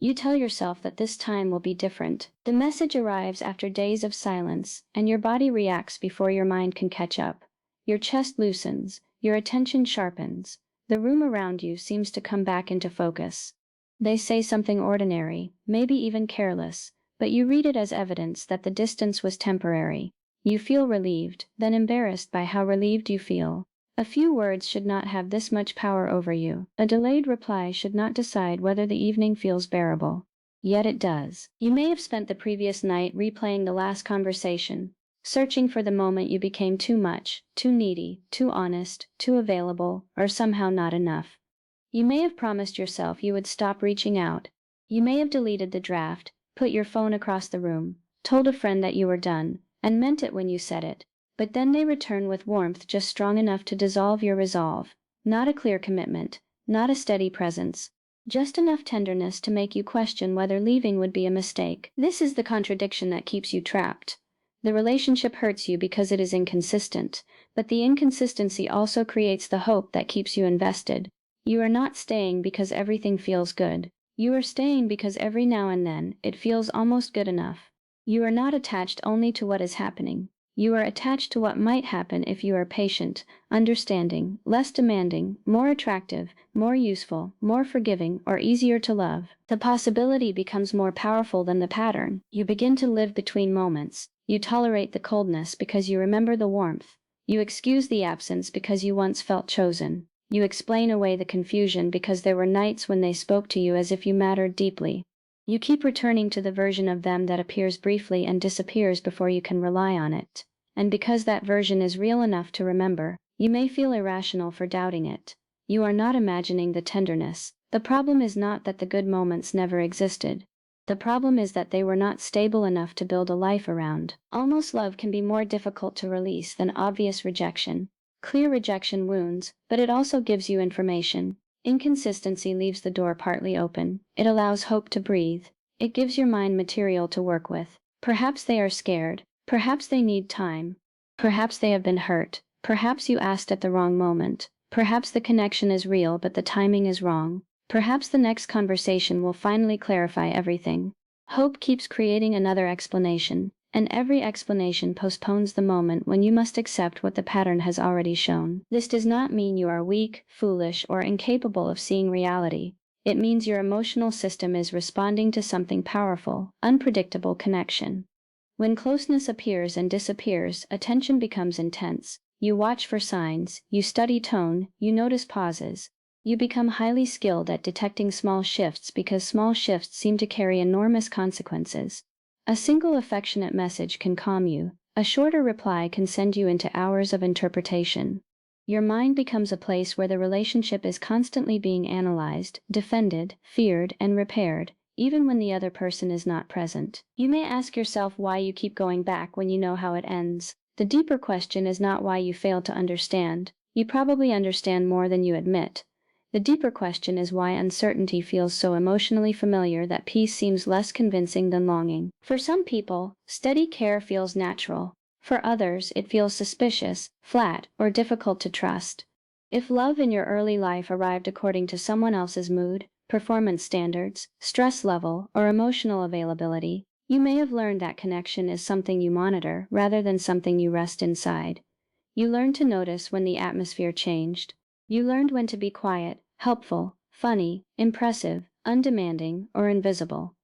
You tell yourself that this time will be different. The message arrives after days of silence, and your body reacts before your mind can catch up. Your chest loosens, your attention sharpens. The room around you seems to come back into focus. They say something ordinary, maybe even careless, but you read it as evidence that the distance was temporary. You feel relieved, then embarrassed by how relieved you feel. A few words should not have this much power over you. A delayed reply should not decide whether the evening feels bearable. Yet it does. You may have spent the previous night replaying the last conversation, searching for the moment you became too much, too needy, too honest, too available, or somehow not enough. You may have promised yourself you would stop reaching out. You may have deleted the draft, put your phone across the room, told a friend that you were done, and meant it when you said it. But then they return with warmth just strong enough to dissolve your resolve. Not a clear commitment, not a steady presence, just enough tenderness to make you question whether leaving would be a mistake. This is the contradiction that keeps you trapped. The relationship hurts you because it is inconsistent, but the inconsistency also creates the hope that keeps you invested. You are not staying because everything feels good. You are staying because every now and then it feels almost good enough. You are not attached only to what is happening. You are attached to what might happen if you are patient, understanding, less demanding, more attractive, more useful, more forgiving, or easier to love. The possibility becomes more powerful than the pattern. You begin to live between moments. You tolerate the coldness because you remember the warmth. You excuse the absence because you once felt chosen. You explain away the confusion because there were nights when they spoke to you as if you mattered deeply. You keep returning to the version of them that appears briefly and disappears before you can rely on it. And because that version is real enough to remember, you may feel irrational for doubting it. You are not imagining the tenderness. The problem is not that the good moments never existed. The problem is that they were not stable enough to build a life around. Almost love can be more difficult to release than obvious rejection. Clear rejection wounds, but it also gives you information. Inconsistency leaves the door partly open. It allows hope to breathe. It gives your mind material to work with. Perhaps they are scared. Perhaps they need time. Perhaps they have been hurt. Perhaps you asked at the wrong moment. Perhaps the connection is real but the timing is wrong. Perhaps the next conversation will finally clarify everything. Hope keeps creating another explanation, and every explanation postpones the moment when you must accept what the pattern has already shown. This does not mean you are weak, foolish, or incapable of seeing reality. It means your emotional system is responding to something powerful, unpredictable connection. When closeness appears and disappears, attention becomes intense. You watch for signs, you study tone, you notice pauses. You become highly skilled at detecting small shifts because small shifts seem to carry enormous consequences. A single affectionate message can calm you. A shorter reply can send you into hours of interpretation. Your mind becomes a place where the relationship is constantly being analyzed, defended, feared, and repaired, even when the other person is not present. You may ask yourself why you keep going back when you know how it ends. The deeper question is not why you fail to understand. You probably understand more than you admit. The deeper question is why uncertainty feels so emotionally familiar that peace seems less convincing than longing. For some people, steady care feels natural. For others, it feels suspicious, flat, or difficult to trust. If love in your early life arrived according to someone else's mood, performance standards, stress level, or emotional availability, you may have learned that connection is something you monitor rather than something you rest inside. You learned to notice when the atmosphere changed. You learned when to be quiet, helpful, funny, impressive, undemanding, or invisible.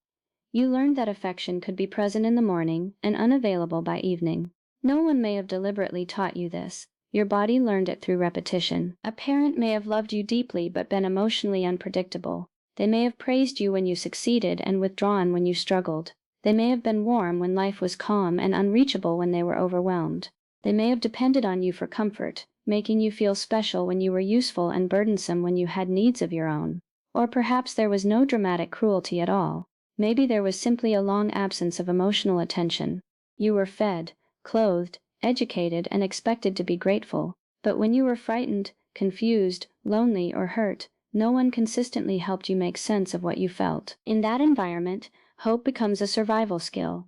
You learned that affection could be present in the morning and unavailable by evening. No one may have deliberately taught you this. Your body learned it through repetition. A parent may have loved you deeply but been emotionally unpredictable. They may have praised you when you succeeded and withdrawn when you struggled. They may have been warm when life was calm and unreachable when they were overwhelmed. They may have depended on you for comfort, making you feel special when you were useful and burdensome when you had needs of your own. Or perhaps there was no dramatic cruelty at all. Maybe there was simply a long absence of emotional attention. You were fed, clothed, educated, and expected to be grateful. But when you were frightened, confused, lonely, or hurt, no one consistently helped you make sense of what you felt. In that environment, hope becomes a survival skill.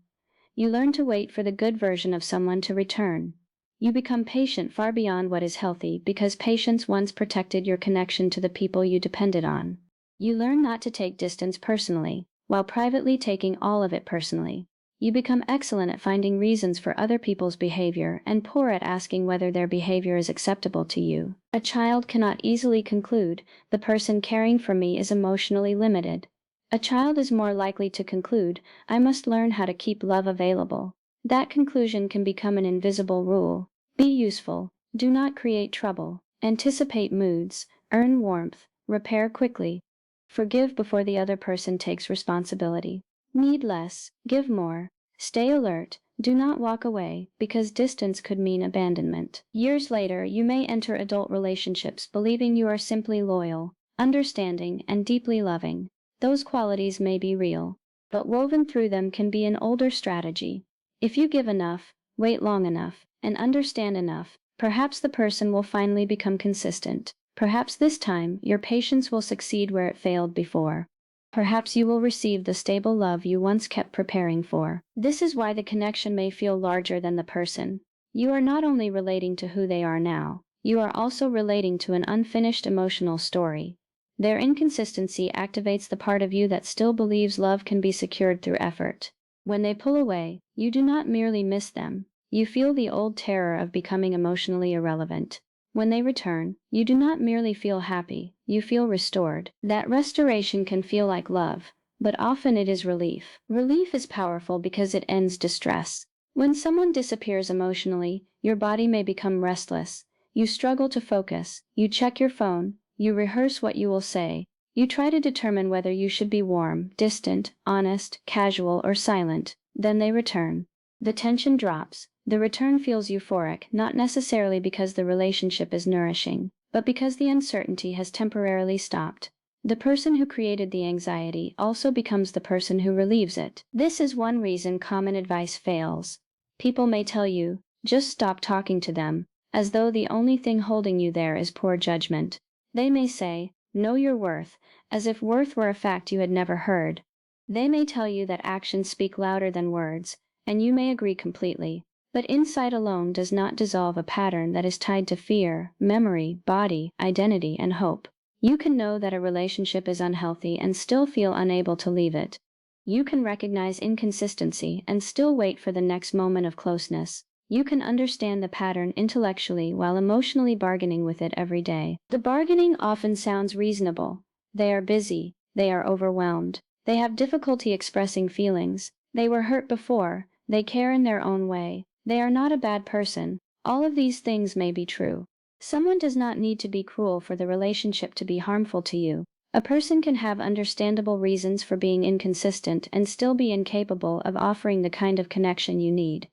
You learn to wait for the good version of someone to return. You become patient far beyond what is healthy because patience once protected your connection to the people you depended on. You learn not to take distance personally. while privately taking all of it personally. You become excellent at finding reasons for other people's behavior and poor at asking whether their behavior is acceptable to you. A child cannot easily conclude, the person caring for me is emotionally limited. A child is more likely to conclude, I must learn how to keep love available. That conclusion can become an invisible rule. Be useful, do not create trouble, anticipate moods, earn warmth, repair quickly. Forgive before the other person takes responsibility. Need less, give more. Stay alert, do not walk away, because distance could mean abandonment. Years later, you may enter adult relationships believing you are simply loyal, understanding, and deeply loving. Those qualities may be real, but woven through them can be an older strategy. If you give enough, wait long enough, and understand enough, perhaps the person will finally become consistent. Perhaps this time, your patience will succeed where it failed before. Perhaps you will receive the stable love you once kept preparing for. This is why the connection may feel larger than the person. You are not only relating to who they are now, you are also relating to an unfinished emotional story. Their inconsistency activates the part of you that still believes love can be secured through effort. When they pull away, you do not merely miss them, you feel the old terror of becoming emotionally irrelevant. When they return, you do not merely feel happy, you feel restored. That restoration can feel like love, but often it is relief. Relief is powerful because it ends distress. When someone disappears emotionally, your body may become restless. You struggle to focus, you check your phone, you rehearse what you will say, you try to determine whether you should be warm, distant, honest, casual, or silent. Then they return. The tension drops. The return feels euphoric, not necessarily because the relationship is nourishing, but because the uncertainty has temporarily stopped. The person who created the anxiety also becomes the person who relieves it. This is one reason common advice fails. People may tell you, just stop talking to them, as though the only thing holding you there is poor judgment. They may say, know your worth, as if worth were a fact you had never heard. They may tell you that actions speak louder than words, and you may agree completely. But insight alone does not dissolve a pattern that is tied to fear, memory, body, identity, and hope. You can know that a relationship is unhealthy and still feel unable to leave it. You can recognize inconsistency and still wait for the next moment of closeness. You can understand the pattern intellectually while emotionally bargaining with it every day. The bargaining often sounds reasonable. They are busy, they are overwhelmed, they have difficulty expressing feelings, they were hurt before, they care in their own way. They are not a bad person. All of these things may be true. Someone does not need to be cruel for the relationship to be harmful to you. A person can have understandable reasons for being inconsistent and still be incapable of offering the kind of connection you need.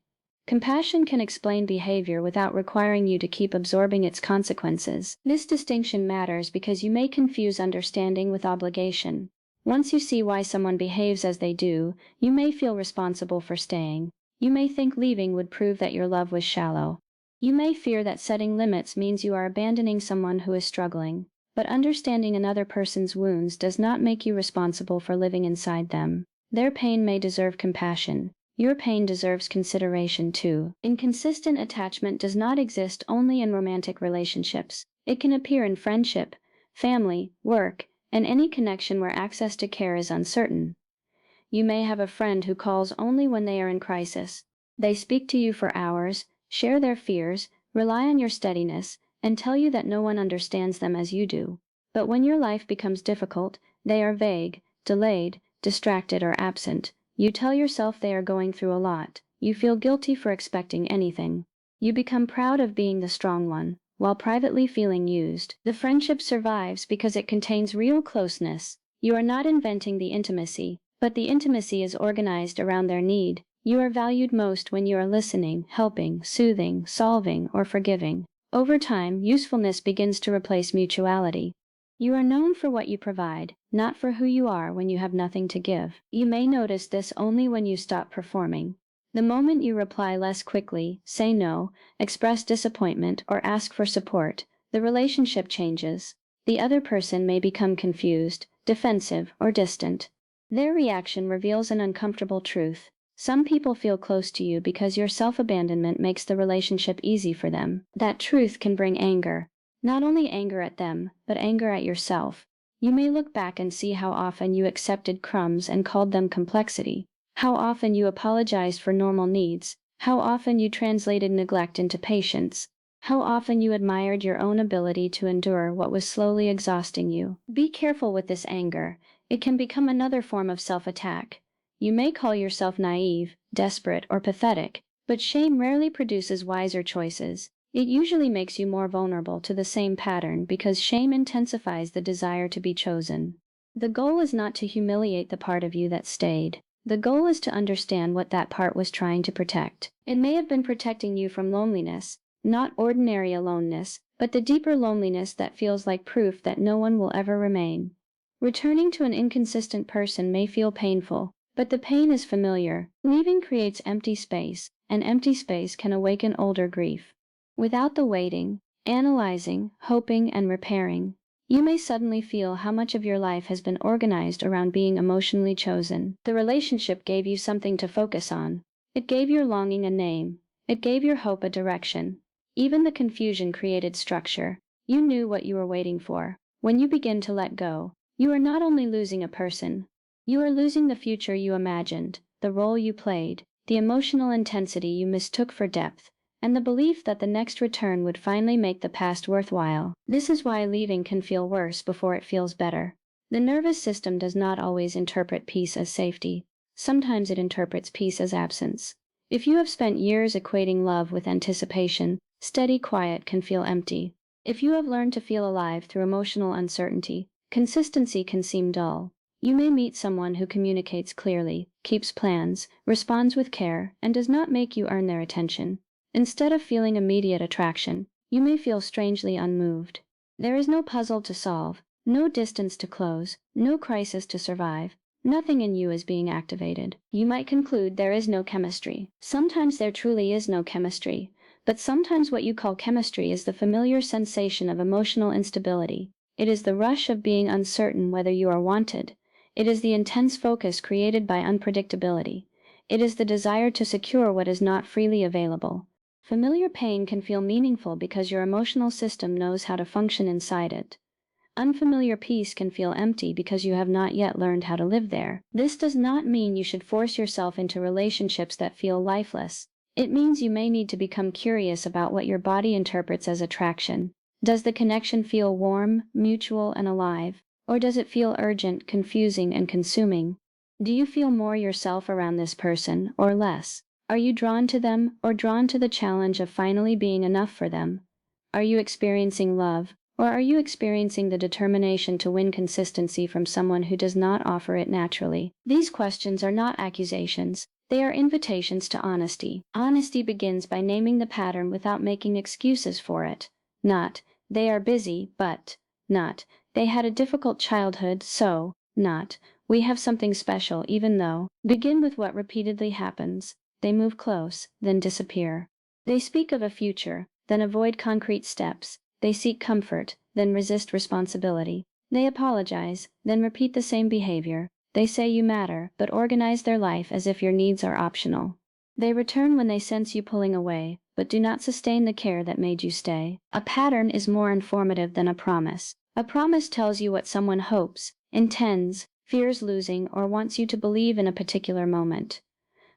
Compassion can explain behavior without requiring you to keep absorbing its consequences. This distinction matters because you may confuse understanding with obligation. Once you see why someone behaves as they do, you may feel responsible for staying. You may think leaving would prove that your love was shallow. You may fear that setting limits means you are abandoning someone who is struggling. But understanding another person's wounds does not make you responsible for living inside them. Their pain may deserve compassion. Your pain deserves consideration too. Inconsistent attachment does not exist only in romantic relationships. It can appear in friendship, family, work, and any connection where access to care is uncertain. You may have a friend who calls only when they are in crisis. They speak to you for hours, share their fears, rely on your steadiness, and tell you that no one understands them as you do. But when your life becomes difficult, they are vague, delayed, distracted, or absent. You tell yourself they are going through a lot. You feel guilty for expecting anything. You become proud of being the strong one, while privately feeling used. The friendship survives because it contains real closeness. You are not inventing the intimacy, but the intimacy is organized around their need. You are valued most when you are listening, helping, soothing, solving, or forgiving. Over time, usefulness begins to replace mutuality. You are known for what you provide, not for who you are when you have nothing to give. You may notice this only when you stop performing. The moment you reply less quickly, say no, express disappointment, or ask for support, the relationship changes. The other person may become confused, defensive, or distant. Their reaction reveals an uncomfortable truth. Some people feel close to you because your self-abandonment makes the relationship easy for them. That truth can bring anger. Not only anger at them, but anger at yourself. You may look back and see how often you accepted crumbs and called them complexity, how often you apologized for normal needs, how often you translated neglect into patience, how often you admired your own ability to endure what was slowly exhausting you. Be careful with this anger. It can become another form of self-attack. You may call yourself naive, desperate, or pathetic, but shame rarely produces wiser choices. It usually makes you more vulnerable to the same pattern because shame intensifies the desire to be chosen. The goal is not to humiliate the part of you that stayed. The goal is to understand what that part was trying to protect. It may have been protecting you from loneliness, not ordinary aloneness, but the deeper loneliness that feels like proof that no one will ever remain. Returning to an inconsistent person may feel painful, but the pain is familiar. Leaving creates empty space, and empty space can awaken older grief. Without the waiting, analyzing, hoping, and repairing, you may suddenly feel how much of your life has been organized around being emotionally chosen. The relationship gave you something to focus on. It gave your longing a name. It gave your hope a direction. Even the confusion created structure. You knew what you were waiting for. When you begin to let go, you are not only losing a person, you are losing the future you imagined, the role you played, the emotional intensity you mistook for depth, and the belief that the next return would finally make the past worthwhile. This is why leaving can feel worse before it feels better. The nervous system does not always interpret peace as safety. Sometimes it interprets peace as absence. If you have spent years equating love with anticipation, steady quiet can feel empty. If you have learned to feel alive through emotional uncertainty, consistency can seem dull. You may meet someone who communicates clearly, keeps plans, responds with care, and does not make you earn their attention. Instead of feeling immediate attraction, you may feel strangely unmoved. There is no puzzle to solve, no distance to close, no crisis to survive. Nothing in you is being activated. You might conclude there is no chemistry. Sometimes there truly is no chemistry, but sometimes what you call chemistry is the familiar sensation of emotional instability. It is the rush of being uncertain whether you are wanted. It is the intense focus created by unpredictability. It is the desire to secure what is not freely available. Familiar pain can feel meaningful because your emotional system knows how to function inside it. Unfamiliar peace can feel empty because you have not yet learned how to live there. This does not mean you should force yourself into relationships that feel lifeless. It means you may need to become curious about what your body interprets as attraction. Does the connection feel warm, mutual, and alive? Or does it feel urgent, confusing, and consuming? Do you feel more yourself around this person, or less? Are you drawn to them, or drawn to the challenge of finally being enough for them? Are you experiencing love, or are you experiencing the determination to win consistency from someone who does not offer it naturally? These questions are not accusations. They are invitations to honesty. Honesty begins by naming the pattern without making excuses for it. Not, they are busy, but, not, they had a difficult childhood, so, not, we have something special even though. Begin with what repeatedly happens. They move close, then disappear. They speak of a future, then avoid concrete steps. They seek comfort, then resist responsibility. They apologize, then repeat the same behavior. They say you matter, but organize their life as if your needs are optional. They return when they sense you pulling away, but do not sustain the care that made you stay. A pattern is more informative than a promise. A promise tells you what someone hopes, intends, fears losing, or wants you to believe in a particular moment.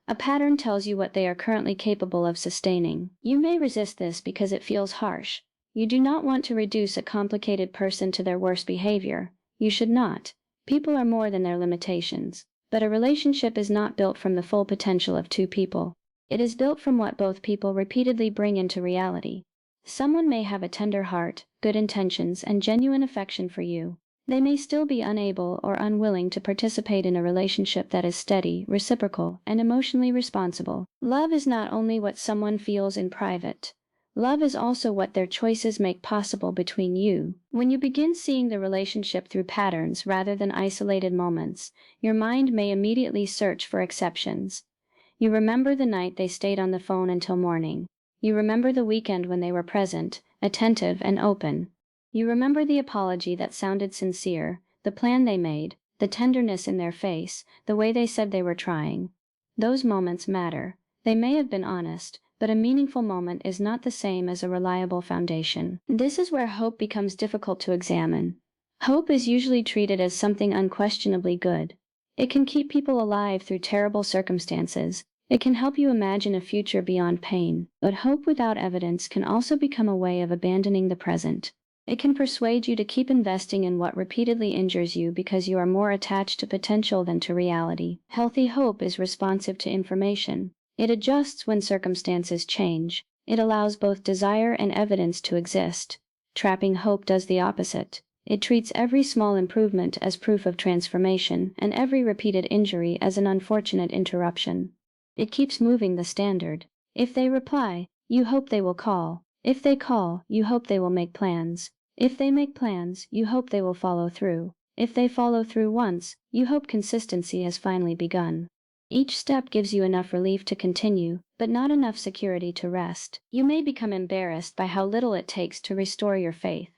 A pattern tells you what they are currently capable of sustaining. You may resist this because it feels harsh. You do not want to reduce a complicated person to their worst behavior. You should not. People are more than their limitations. But a relationship is not built from the full potential of two people. It is built from what both people repeatedly bring into reality. Someone may have a tender heart, good intentions, and genuine affection for you. They may still be unable or unwilling to participate in a relationship that is steady, reciprocal, and emotionally responsible. Love is not only what someone feels in private. Love is also what their choices make possible between you. When you begin seeing the relationship through patterns rather than isolated moments, your mind may immediately search for exceptions. You remember the night they stayed on the phone until morning. You remember the weekend when they were present, attentive, and open. You remember the apology that sounded sincere, the plan they made, the tenderness in their face, the way they said they were trying. Those moments matter. They may have been honest, but a meaningful moment is not the same as a reliable foundation. This is where hope becomes difficult to examine. Hope is usually treated as something unquestionably good. It can keep people alive through terrible circumstances. It can help you imagine a future beyond pain. But hope without evidence can also become a way of abandoning the present. It can persuade you to keep investing in what repeatedly injures you because you are more attached to potential than to reality. Healthy hope is responsive to information. It adjusts when circumstances change. It allows both desire and evidence to exist. Trapping hope does the opposite. It treats every small improvement as proof of transformation and every repeated injury as an unfortunate interruption. It keeps moving the standard. If they reply, you hope they will call. If they call, you hope they will make plans. If they make plans, you hope they will follow through. If they follow through once, you hope consistency has finally begun. Each step gives you enough relief to continue, but not enough security to rest. You may become embarrassed by how little it takes to restore your faith.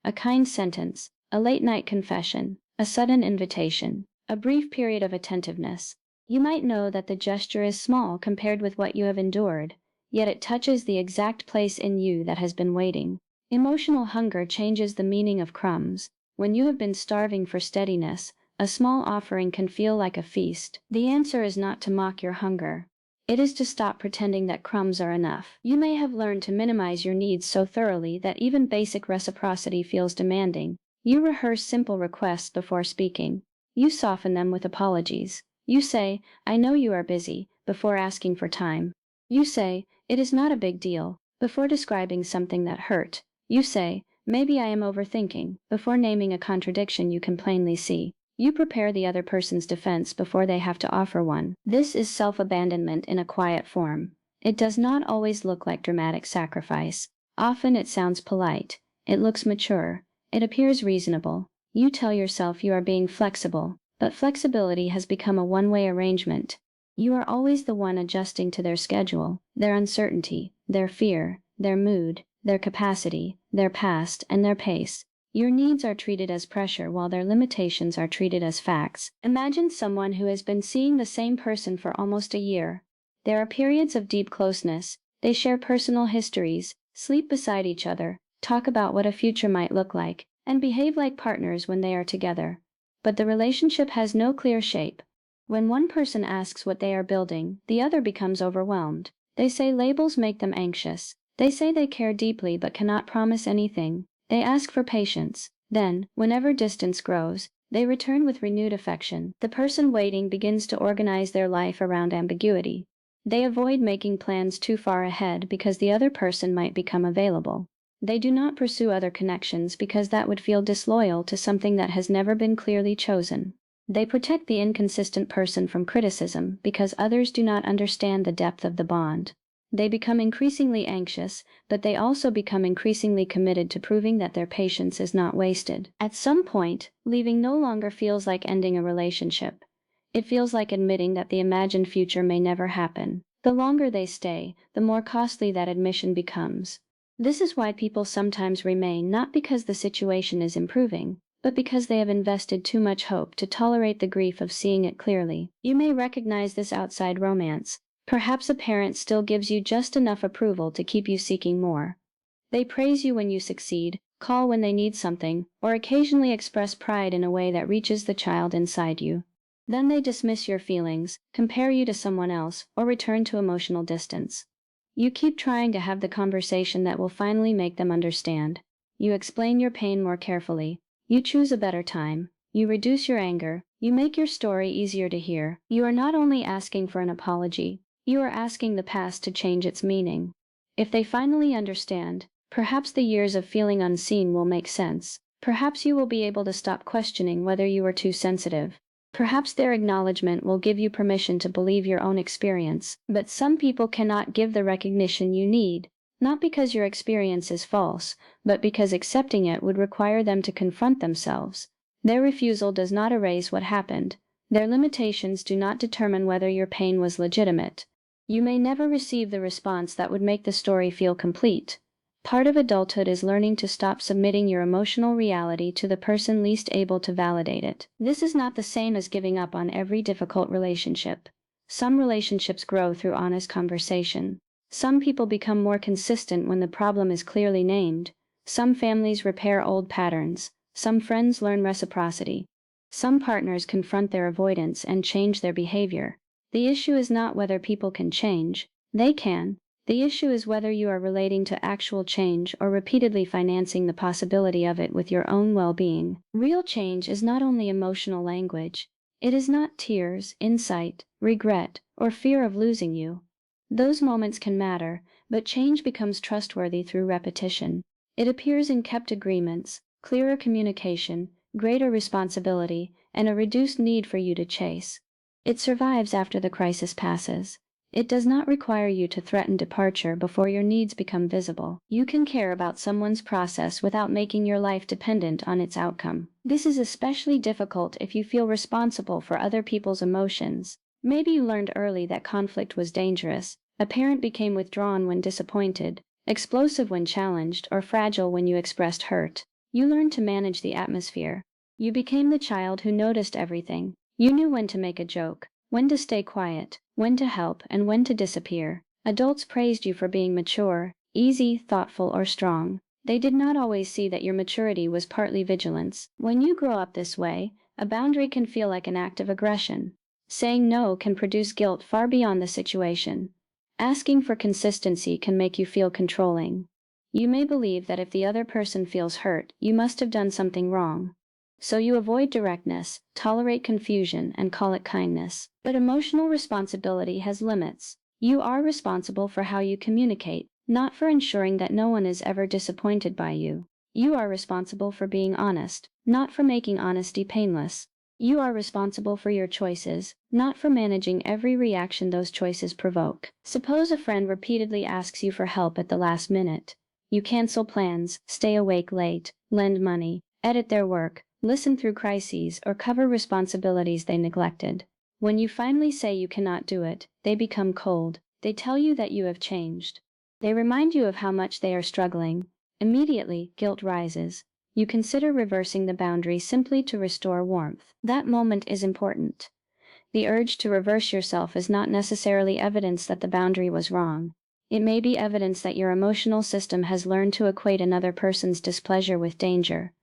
A kind sentence, a late-night confession, a sudden invitation, a brief period of attentiveness. You might know that the gesture is small compared with what you have endured, yet it touches the exact place in you that has been waiting. Emotional hunger changes the meaning of crumbs. When you have been starving for steadiness, a small offering can feel like a feast. The answer is not to mock your hunger. It is to stop pretending that crumbs are enough. You may have learned to minimize your needs so thoroughly that even basic reciprocity feels demanding. You rehearse simple requests before speaking. You soften them with apologies. You say, "I know you are busy," before asking for time. You say, "It is not a big deal," before describing something that hurt. You say, "Maybe I am overthinking," before naming a contradiction you can plainly see. You prepare the other person's defense before they have to offer one. This is self-abandonment in a quiet form. It does not always look like dramatic sacrifice. Often it sounds polite. It looks mature. It appears reasonable. You tell yourself you are being flexible, but flexibility has become a one-way arrangement. You are always the one adjusting to their schedule, their uncertainty, their fear, their mood, their capacity, their past, and their pace. Your needs are treated as pressure while their limitations are treated as facts. Imagine someone who has been seeing the same person for almost a year. There are periods of deep closeness. They share personal histories, sleep beside each other, talk about what a future might look like, and behave like partners when they are together. But the relationship has no clear shape. When one person asks what they are building, the other becomes overwhelmed. They say labels make them anxious. They say they care deeply but cannot promise anything. They ask for patience. Then, whenever distance grows, they return with renewed affection. The person waiting begins to organize their life around ambiguity. They avoid making plans too far ahead because the other person might become available. They do not pursue other connections because that would feel disloyal to something that has never been clearly chosen. They protect the inconsistent person from criticism because others do not understand the depth of the bond. They become increasingly anxious, but they also become increasingly committed to proving that their patience is not wasted. At some point, leaving no longer feels like ending a relationship. It feels like admitting that the imagined future may never happen. The longer they stay, the more costly that admission becomes. This is why people sometimes remain not because the situation is improving, but because they have invested too much hope to tolerate the grief of seeing it clearly. You may recognize this outside romance. Perhaps a parent still gives you just enough approval to keep you seeking more. They praise you when you succeed, call when they need something, or occasionally express pride in a way that reaches the child inside you. Then they dismiss your feelings, compare you to someone else, or return to emotional distance. You keep trying to have the conversation that will finally make them understand. You explain your pain more carefully. You choose a better time. You reduce your anger. You make your story easier to hear. You are not only asking for an apology, you are asking the past to change its meaning. If they finally understand, perhaps the years of feeling unseen will make sense. Perhaps you will be able to stop questioning whether you were too sensitive. Perhaps their acknowledgement will give you permission to believe your own experience. But some people cannot give the recognition you need, not because your experience is false, but because accepting it would require them to confront themselves. Their refusal does not erase what happened. Their limitations do not determine whether your pain was legitimate. You may never receive the response that would make the story feel complete. Part of adulthood is learning to stop submitting your emotional reality to the person least able to validate it. This is not the same as giving up on every difficult relationship. Some relationships grow through honest conversation. Some people become more consistent when the problem is clearly named. Some families repair old patterns. Some friends learn reciprocity. Some partners confront their avoidance and change their behavior. The issue is not whether people can change. They can. The issue is whether you are relating to actual change or repeatedly financing the possibility of it with your own well-being. Real change is not only emotional language. It is not tears, insight, regret, or fear of losing you. Those moments can matter, but change becomes trustworthy through repetition. It appears in kept agreements, clearer communication, greater responsibility, and a reduced need for you to chase. It survives after the crisis passes. It does not require you to threaten departure before your needs become visible. You can care about someone's process without making your life dependent on its outcome. This is especially difficult if you feel responsible for other people's emotions. Maybe you learned early that conflict was dangerous. A parent became withdrawn when disappointed, explosive when challenged, or fragile when you expressed hurt. You learned to manage the atmosphere. You became the child who noticed everything. You knew when to make a joke, when to stay quiet, when to help, and when to disappear. Adults praised you for being mature, easy, thoughtful, or strong. They did not always see that your maturity was partly vigilance. When you grow up this way, a boundary can feel like an act of aggression. Saying no can produce guilt far beyond the situation. Asking for consistency can make you feel controlling. You may believe that if the other person feels hurt, you must have done something wrong. So you avoid directness, tolerate confusion, and call it kindness. But emotional responsibility has limits. You are responsible for how you communicate, not for ensuring that no one is ever disappointed by you. You are responsible for being honest, not for making honesty painless. You are responsible for your choices, not for managing every reaction those choices provoke. Suppose a friend repeatedly asks you for help at the last minute. You cancel plans, stay awake late, lend money, edit their work, listen through crises, or cover responsibilities they neglected. When you finally say you cannot do it, they become cold. They tell you that you have changed. They remind you of how much they are struggling. Immediately, guilt rises. You consider reversing the boundary simply to restore warmth. That moment is important. The urge to reverse yourself is not necessarily evidence that the boundary was wrong. It may be evidence that your emotional system has learned to equate another person's displeasure with danger.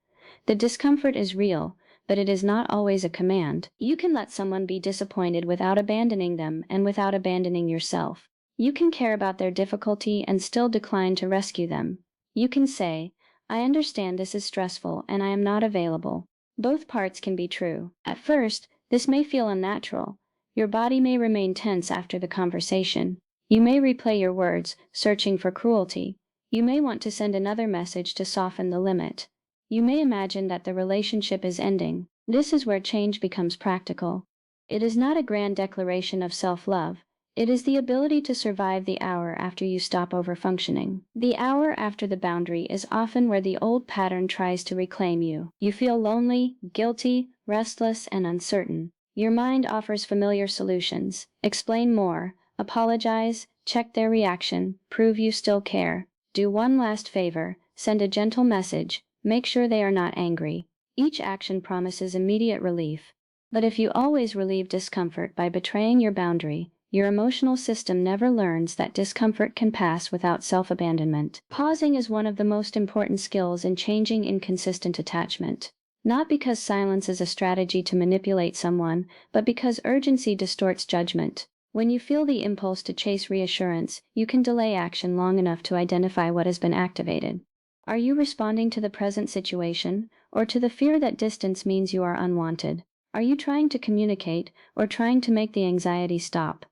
The discomfort is real, but it is not always a command. You can let someone be disappointed without abandoning them and without abandoning yourself. You can care about their difficulty and still decline to rescue them. You can say, "I understand this is stressful and I am not available." Both parts can be true. At first, this may feel unnatural. Your body may remain tense after the conversation. You may replay your words, searching for cruelty. You may want to send another message to soften the limit. You may imagine that the relationship is ending. This is where change becomes practical. It is not a grand declaration of self-love. It is the ability to survive the hour after you stop overfunctioning. The hour after the boundary is often where the old pattern tries to reclaim you. You feel lonely, guilty, restless, and uncertain. Your mind offers familiar solutions. Explain more, apologize, check their reaction, prove you still care. Do one last favor, send a gentle message, make sure they are not angry. Each action promises immediate relief. But if you always relieve discomfort by betraying your boundary, your emotional system never learns that discomfort can pass without self-abandonment. Pausing is one of the most important skills in changing inconsistent attachment. Not because silence is a strategy to manipulate someone, but because urgency distorts judgment. When you feel the impulse to chase reassurance, you can delay action long enough to identify what has been activated. Are you responding to the present situation, or to the fear that distance means you are unwanted? Are you trying to communicate, or trying to make the anxiety stop?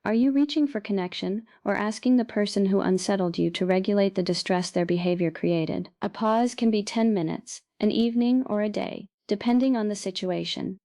Are you reaching for connection, or asking the person who unsettled you to regulate the distress their behavior created? A pause can be 10 minutes, an evening, or a day, depending on the situation.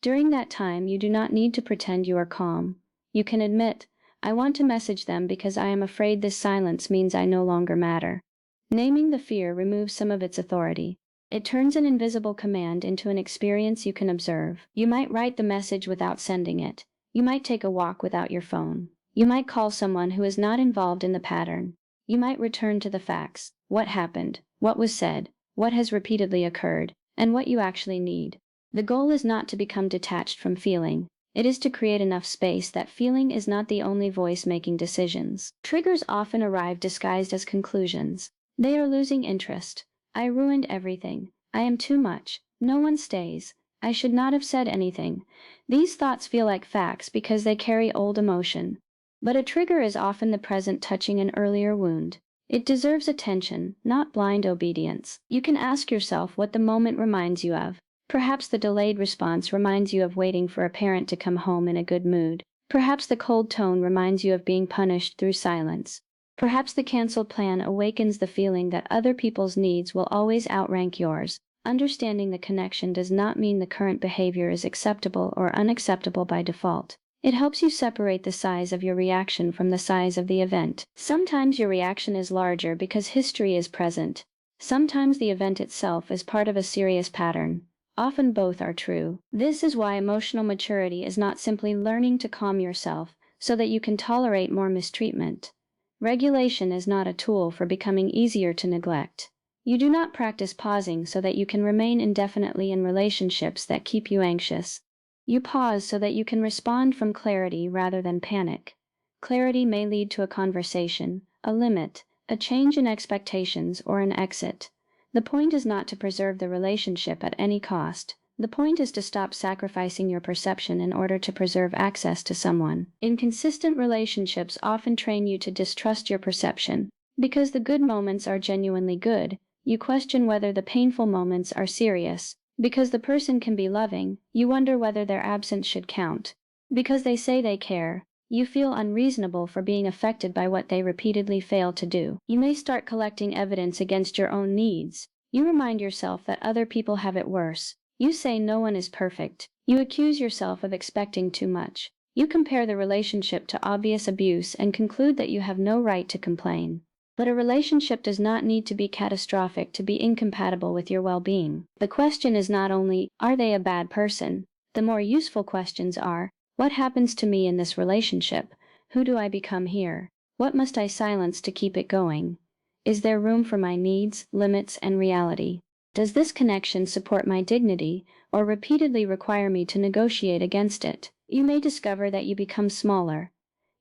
During that time, you do not need to pretend you are calm. You can admit, "I want to message them because I am afraid this silence means I no longer matter." Naming the fear removes some of its authority. It turns an invisible command into an experience you can observe. You might write the message without sending it. You might take a walk without your phone. You might call someone who is not involved in the pattern. You might return to the facts: what happened, what was said, what has repeatedly occurred, and what you actually need. The goal is not to become detached from feeling. It is to create enough space that feeling is not the only voice making decisions. Triggers often arrive disguised as conclusions. They are losing interest. "I ruined everything. I am too much. No one stays. I should not have said anything. These thoughts feel like facts because they carry old emotion. But a trigger is often the present touching an earlier wound. It deserves attention, not blind obedience. You can ask yourself what the moment reminds you of. Perhaps the delayed response reminds you of waiting for a parent to come home in a good mood. Perhaps the cold tone reminds you of being punished through silence. Perhaps the canceled plan awakens the feeling that other people's needs will always outrank yours. Understanding the connection does not mean the current behavior is acceptable or unacceptable by default. It helps you separate the size of your reaction from the size of the event. Sometimes your reaction is larger because history is present. Sometimes the event itself is part of a serious pattern. Often both are true. This is why emotional maturity is not simply learning to calm yourself so that you can tolerate more mistreatment. Regulation is not a tool for becoming easier to neglect. You do not practice pausing so that you can remain indefinitely in relationships that keep you anxious. You pause so that you can respond from clarity rather than panic. Clarity may lead to a conversation, a limit, a change in expectations, or an exit. The point is not to preserve the relationship at any cost. The point is to stop sacrificing your perception in order to preserve access to someone. Inconsistent relationships often train you to distrust your perception. Because the good moments are genuinely good, you question whether the painful moments are serious. Because the person can be loving, you wonder whether their absence should count. Because they say they care, you feel unreasonable for being affected by what they repeatedly fail to do. You may start collecting evidence against your own needs. You remind yourself that other people have it worse. You say no one is perfect. You accuse yourself of expecting too much. You compare the relationship to obvious abuse and conclude that you have no right to complain. But a relationship does not need to be catastrophic to be incompatible with your well-being. The question is not only, are they a bad person? The more useful questions are, what happens to me in this relationship? Who do I become here? What must I silence to keep it going? Is there room for my needs, limits, and reality? Does this connection support my dignity, or repeatedly require me to negotiate against it? You may discover that you become smaller.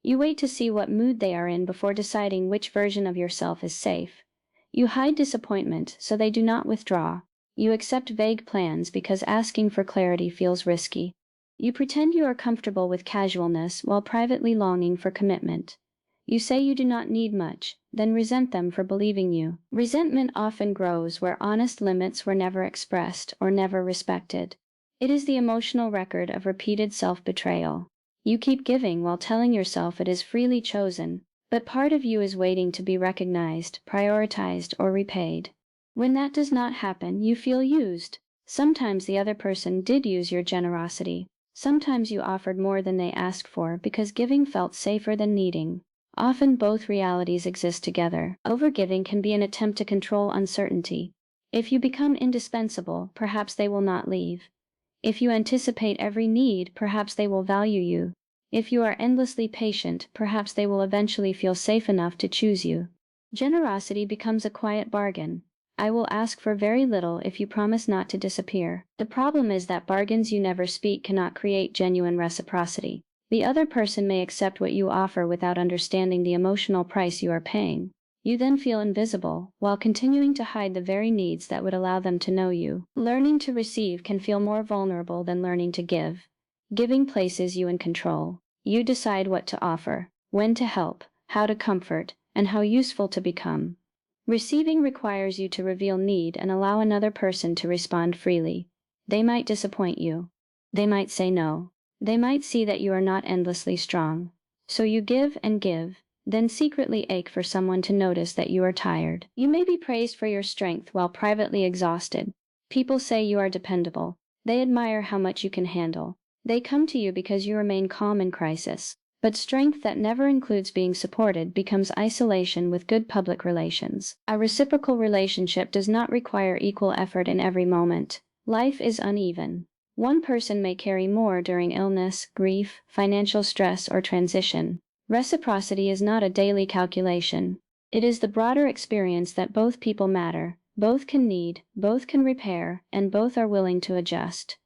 You wait to see what mood they are in before deciding which version of yourself is safe. You hide disappointment so they do not withdraw. You accept vague plans because asking for clarity feels risky. You pretend you are comfortable with casualness while privately longing for commitment. You say you do not need much, then resent them for believing you. Resentment often grows where honest limits were never expressed or never respected. It is the emotional record of repeated self-betrayal. You keep giving while telling yourself it is freely chosen, but part of you is waiting to be recognized, prioritized, or repaid. When that does not happen, you feel used. Sometimes the other person did use your generosity. Sometimes you offered more than they asked for because giving felt safer than needing. Often both realities exist together. Overgiving can be an attempt to control uncertainty. If you become indispensable, perhaps they will not leave. If you anticipate every need, perhaps they will value you. If you are endlessly patient, perhaps they will eventually feel safe enough to choose you. Generosity becomes a quiet bargain. I will ask for very little if you promise not to disappear. The problem is that bargains you never speak cannot create genuine reciprocity. The other person may accept what you offer without understanding the emotional price you are paying. You then feel invisible, while continuing to hide the very needs that would allow them to know you. Learning to receive can feel more vulnerable than learning to give. Giving places you in control. You decide what to offer, when to help, how to comfort, and how useful to become. Receiving requires you to reveal need and allow another person to respond freely. They might disappoint you. They might say no. They might see that you are not endlessly strong. So you give and give, then secretly ache for someone to notice that you are tired. You may be praised for your strength while privately exhausted. People say you are dependable. They admire how much you can handle. They come to you because you remain calm in crisis. But strength that never includes being supported becomes isolation with good public relations. A reciprocal relationship does not require equal effort in every moment. Life is uneven. One person may carry more during illness, grief, financial stress, or transition. Reciprocity is not a daily calculation. It is the broader experience that both people matter, both can need, both can repair, and both are willing to adjust.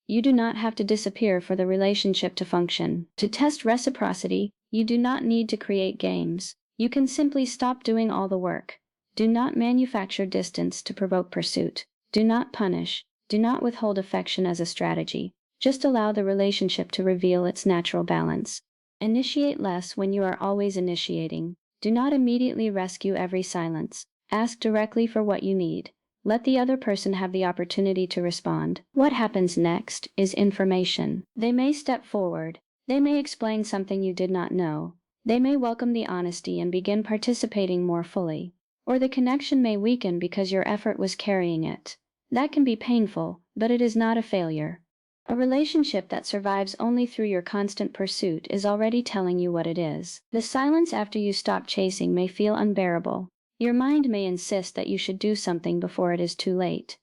You do not have to disappear for the relationship to function. To test reciprocity, you do not need to create games. You can simply stop doing all the work. Do not manufacture distance to provoke pursuit. Do not punish. Do not withhold affection as a strategy. Just allow the relationship to reveal its natural balance. Initiate less when you are always initiating. Do not immediately rescue every silence. Ask directly for what you need. Let the other person have the opportunity to respond. What happens next is information. They may step forward. They may explain something you did not know. They may welcome the honesty and begin participating more fully. Or the connection may weaken because your effort was carrying it. That can be painful, but it is not a failure. A relationship that survives only through your constant pursuit is already telling you what it is. The silence after you stop chasing may feel unbearable. Your mind may insist that you should do something before it is too late.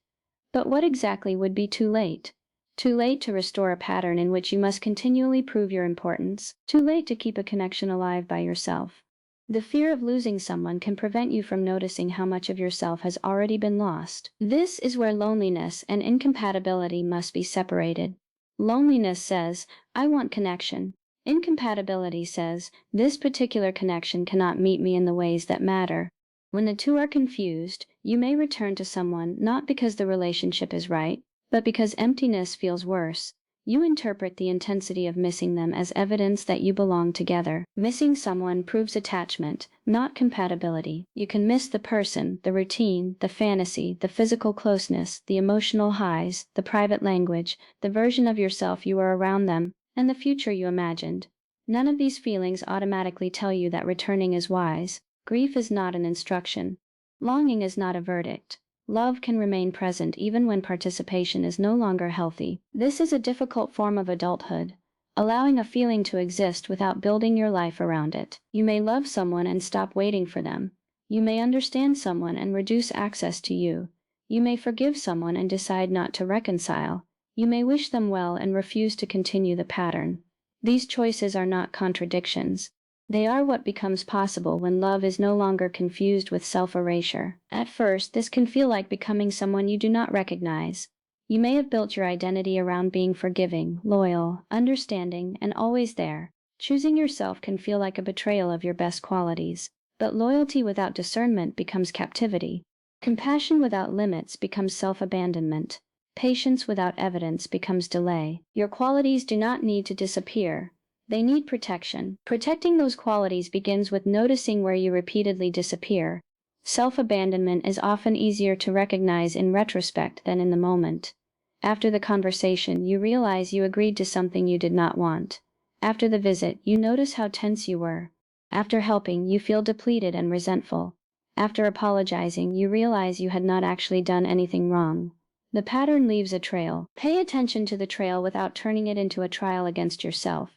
But what exactly would be too late? Too late to restore a pattern in which you must continually prove your importance. Too late to keep a connection alive by yourself. The fear of losing someone can prevent you from noticing how much of yourself has already been lost. This is where loneliness and incompatibility must be separated. Loneliness says, I want connection. Incompatibility says, this particular connection cannot meet me in the ways that matter. When the two are confused, you may return to someone not because the relationship is right, but because emptiness feels worse. You interpret the intensity of missing them as evidence that you belong together. Missing someone proves attachment, not compatibility. You can miss the person, the routine, the fantasy, the physical closeness, the emotional highs, the private language, the version of yourself you were around them, and the future you imagined. None of these feelings automatically tell you that returning is wise. Grief is not an instruction. Longing is not a verdict. Love can remain present even when participation is no longer healthy. This is a difficult form of adulthood, allowing a feeling to exist without building your life around it. You may love someone and stop waiting for them. You may understand someone and reduce access to you. You may forgive someone and decide not to reconcile. You may wish them well and refuse to continue the pattern. These choices are not contradictions. They are what becomes possible when love is no longer confused with self-erasure. At first, this can feel like becoming someone you do not recognize. You may have built your identity around being forgiving, loyal, understanding, and always there. Choosing yourself can feel like a betrayal of your best qualities. But loyalty without discernment becomes captivity. Compassion without limits becomes self-abandonment. Patience without evidence becomes delay. Your qualities do not need to disappear. They need protection. Protecting those qualities begins with noticing where you repeatedly disappear. Self-abandonment is often easier to recognize in retrospect than in the moment. After the conversation, you realize you agreed to something you did not want. After the visit, you notice how tense you were. After helping, you feel depleted and resentful. After apologizing, you realize you had not actually done anything wrong. The pattern leaves a trail. Pay attention to the trail without turning it into a trial against yourself.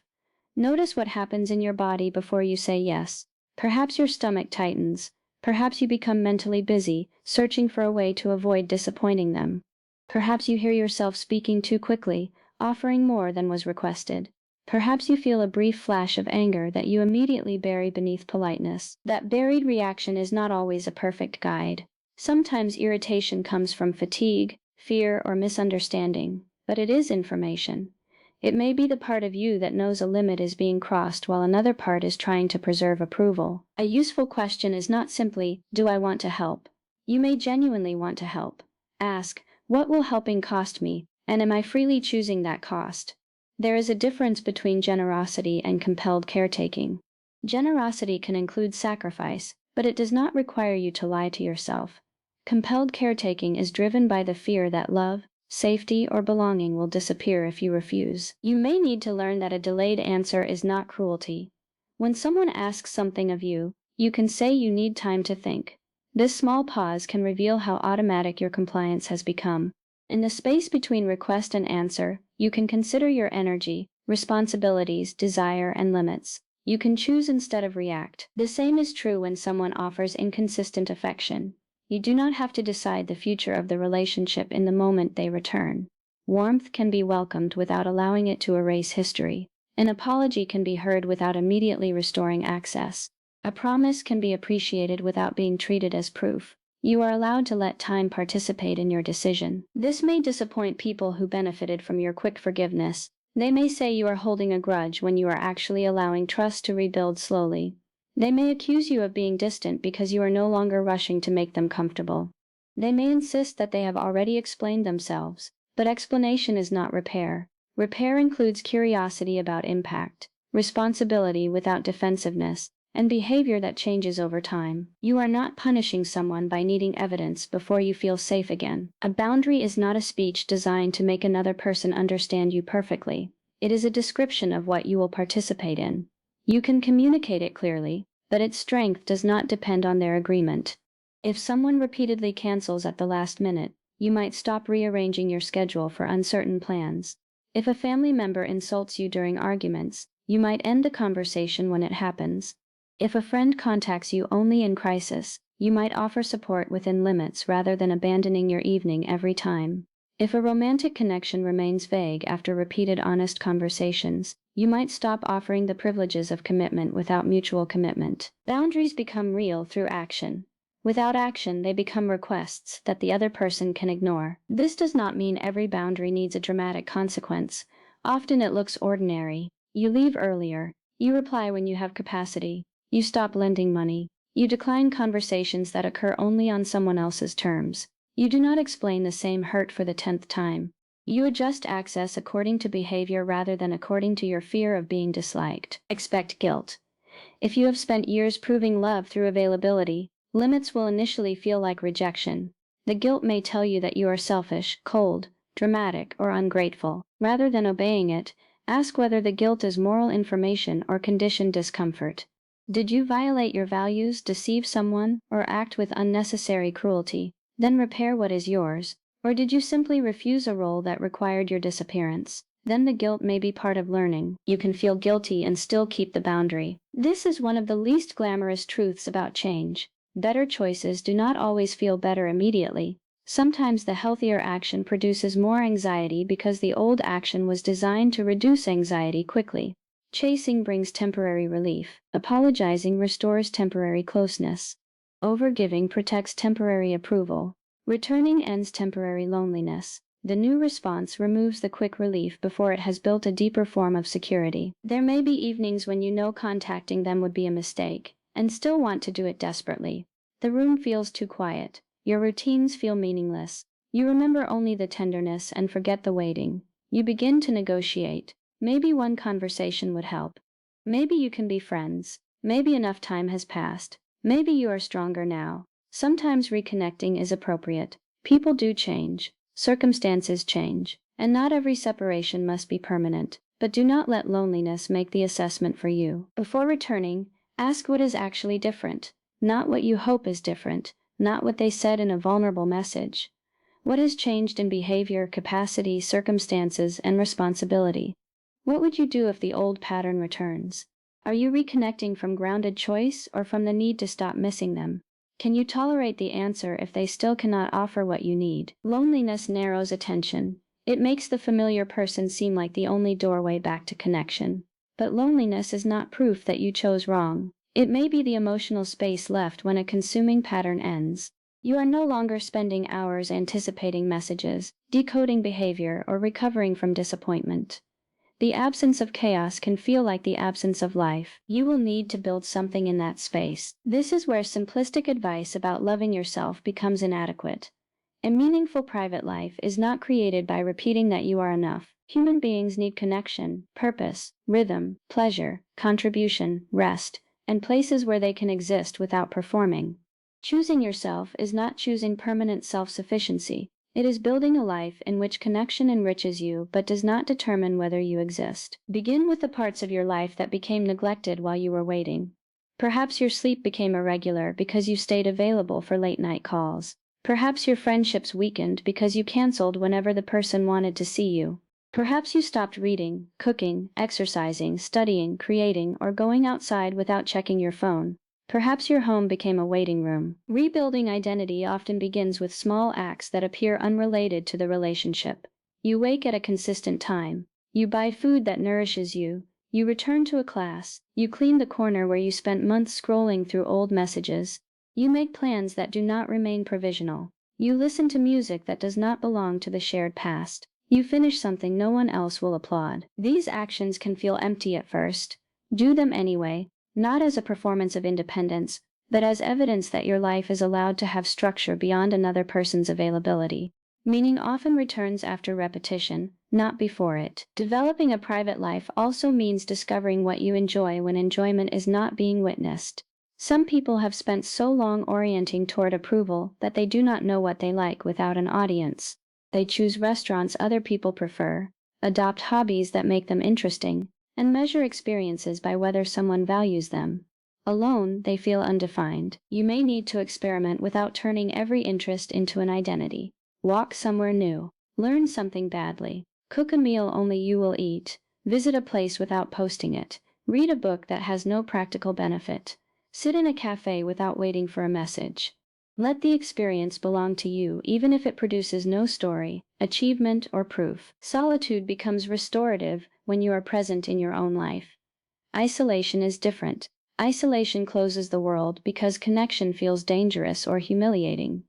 Notice what happens in your body before you say yes. Perhaps your stomach tightens. Perhaps you become mentally busy, searching for a way to avoid disappointing them. Perhaps you hear yourself speaking too quickly, offering more than was requested. Perhaps you feel a brief flash of anger that you immediately bury beneath politeness. That buried reaction is not always a perfect guide. Sometimes irritation comes from fatigue, fear, or misunderstanding, but it is information. It may be the part of you that knows a limit is being crossed while another part is trying to preserve approval. A useful question is not simply, do I want to help? You may genuinely want to help. Ask, what will helping cost me, and am I freely choosing that cost? There is a difference between generosity and compelled caretaking. Generosity can include sacrifice, but it does not require you to lie to yourself. Compelled caretaking is driven by the fear that love, safety, or belonging will disappear if you refuse. You may need to learn that a delayed answer is not cruelty. When someone asks something of you, you can say you need time to think. This small pause can reveal how automatic your compliance has become. In the space between request and answer, you can consider your energy, responsibilities, desire, and limits. You can choose instead of react. The same is true when someone offers inconsistent affection. You do not have to decide the future of the relationship in the moment they return. Warmth can be welcomed without allowing it to erase history. An apology can be heard without immediately restoring access. A promise can be appreciated without being treated as proof. You are allowed to let time participate in your decision. This may disappoint people who benefited from your quick forgiveness. They may say you are holding a grudge when you are actually allowing trust to rebuild slowly. They may accuse you of being distant because you are no longer rushing to make them comfortable. They may insist that they have already explained themselves, but explanation is not repair. Repair includes curiosity about impact, responsibility without defensiveness, and behavior that changes over time. You are not punishing someone by needing evidence before you feel safe again. A boundary is not a speech designed to make another person understand you perfectly. It is a description of what you will participate in. You can communicate it clearly, but its strength does not depend on their agreement. If someone repeatedly cancels at the last minute, you might stop rearranging your schedule for uncertain plans. If a family member insults you during arguments, you might end the conversation when it happens. If a friend contacts you only in crisis, you might offer support within limits rather than abandoning your evening every time. If a romantic connection remains vague after repeated honest conversations, you might stop offering the privileges of commitment without mutual commitment. Boundaries become real through action. Without action, they become requests that the other person can ignore. This does not mean every boundary needs a dramatic consequence. Often it looks ordinary. You leave earlier. You reply when you have capacity. You stop lending money. You decline conversations that occur only on someone else's terms. You do not explain the same hurt for the 10th time. You adjust access according to behavior rather than according to your fear of being disliked. Expect guilt. If you have spent years proving love through availability, limits will initially feel like rejection. The guilt may tell you that you are selfish, cold, dramatic, or ungrateful. Rather than obeying it, ask whether the guilt is moral information or conditioned discomfort. Did you violate your values, deceive someone, or act with unnecessary cruelty? Then repair what is yours. Or did you simply refuse a role that required your disappearance? Then the guilt may be part of learning. You can feel guilty and still keep the boundary. This is one of the least glamorous truths about change. Better choices do not always feel better immediately. Sometimes the healthier action produces more anxiety because the old action was designed to reduce anxiety quickly. Chasing brings temporary relief. Apologizing restores temporary closeness. Overgiving protects temporary approval. Returning ends temporary loneliness. The new response removes the quick relief before it has built a deeper form of security. There may be evenings when you know contacting them would be a mistake, and still want to do it desperately. The room feels too quiet. Your routines feel meaningless. You remember only the tenderness and forget the waiting. You begin to negotiate. Maybe one conversation would help. Maybe you can be friends. Maybe enough time has passed. Maybe you are stronger now. Sometimes reconnecting is appropriate. People do change. Circumstances change. And not every separation must be permanent. But do not let loneliness make the assessment for you. Before returning, ask what is actually different. Not what you hope is different. Not what they said in a vulnerable message. What has changed in behavior, capacity, circumstances, and responsibility? What would you do if the old pattern returns? Are you reconnecting from grounded choice or from the need to stop missing them? Can you tolerate the answer if they still cannot offer what you need? Loneliness narrows attention. It makes the familiar person seem like the only doorway back to connection. But loneliness is not proof that you chose wrong. It may be the emotional space left when a consuming pattern ends. You are no longer spending hours anticipating messages, decoding behavior, or recovering from disappointment. The absence of chaos can feel like the absence of life. You will need to build something in that space. This is where simplistic advice about loving yourself becomes inadequate. A meaningful private life is not created by repeating that you are enough. Human beings need connection, purpose, rhythm, pleasure, contribution, rest, and places where they can exist without performing. Choosing yourself is not choosing permanent self-sufficiency. It is building a life in which connection enriches you but does not determine whether you exist. Begin with the parts of your life that became neglected while you were waiting. Perhaps your sleep became irregular because you stayed available for late-night calls. Perhaps your friendships weakened because you canceled whenever the person wanted to see you. Perhaps you stopped reading, cooking, exercising, studying, creating, or going outside without checking your phone. Perhaps your home became a waiting room. Rebuilding identity often begins with small acts that appear unrelated to the relationship. You wake at a consistent time. You buy food that nourishes you. You return to a class. You clean the corner where you spent months scrolling through old messages. You make plans that do not remain provisional. You listen to music that does not belong to the shared past. You finish something no one else will applaud. These actions can feel empty at first. Do them anyway. Not as a performance of independence, but as evidence that your life is allowed to have structure beyond another person's availability. Meaning often returns after repetition, not before it. Developing a private life also means discovering what you enjoy when enjoyment is not being witnessed. Some people have spent so long orienting toward approval that they do not know what they like without an audience. They choose restaurants other people prefer, adopt hobbies that make them interesting, and measure experiences by whether someone values them. Alone, they feel undefined. You may need to experiment without turning every interest into an identity. Walk somewhere new. Learn something badly. Cook a meal only you will eat. Visit a place without posting it. Read a book that has no practical benefit. Sit in a cafe without waiting for a message. Let the experience belong to you even if it produces no story, achievement, or proof. Solitude becomes restorative when you are present in your own life. Isolation is different. Isolation closes the world because connection feels dangerous or humiliating.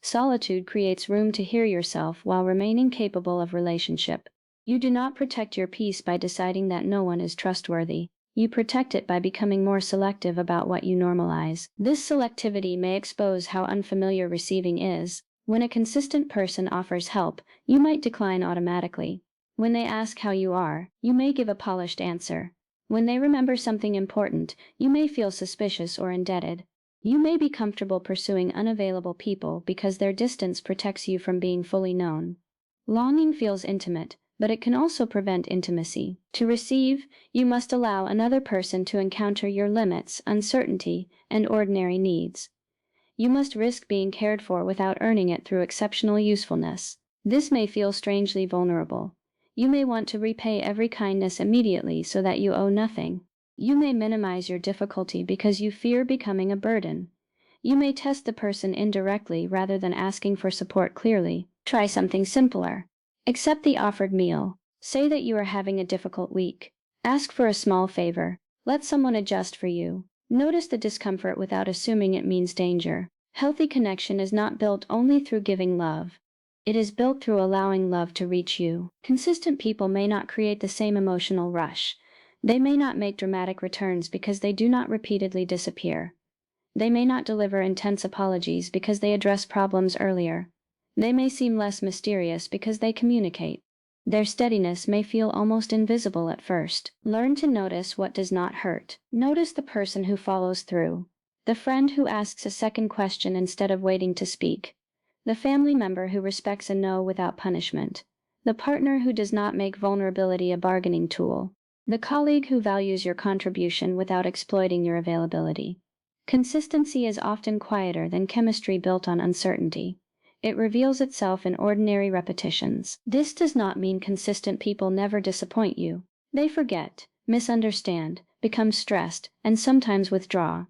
Solitude creates room to hear yourself while remaining capable of relationship. You do not protect your peace by deciding that no one is trustworthy. You protect it by becoming more selective about what you normalize. This selectivity may expose how unfamiliar receiving is. When a consistent person offers help, you might decline automatically. When they ask how you are, you may give a polished answer. When they remember something important, you may feel suspicious or indebted. You may be comfortable pursuing unavailable people because their distance protects you from being fully known. Longing feels intimate, but it can also prevent intimacy. To receive, you must allow another person to encounter your limits, uncertainty, and ordinary needs. You must risk being cared for without earning it through exceptional usefulness. This may feel strangely vulnerable. You may want to repay every kindness immediately so that you owe nothing. You may minimize your difficulty because you fear becoming a burden. You may test the person indirectly rather than asking for support clearly. Try something simpler. Accept the offered meal. Say that you are having a difficult week. Ask for a small favor. Let someone adjust for you. Notice the discomfort without assuming it means danger. Healthy connection is not built only through giving love. It is built through allowing love to reach you. Consistent people may not create the same emotional rush. They may not make dramatic returns because they do not repeatedly disappear. They may not deliver intense apologies because they address problems earlier. They may seem less mysterious because they communicate. Their steadiness may feel almost invisible at first. Learn to notice what does not hurt. Notice the person who follows through. The friend who asks a second question instead of waiting to speak. The family member who respects a no without punishment. The partner who does not make vulnerability a bargaining tool. The colleague who values your contribution without exploiting your availability. Consistency is often quieter than chemistry built on uncertainty. It reveals itself in ordinary repetitions. This does not mean consistent people never disappoint you. They forget, misunderstand, become stressed, and sometimes withdraw.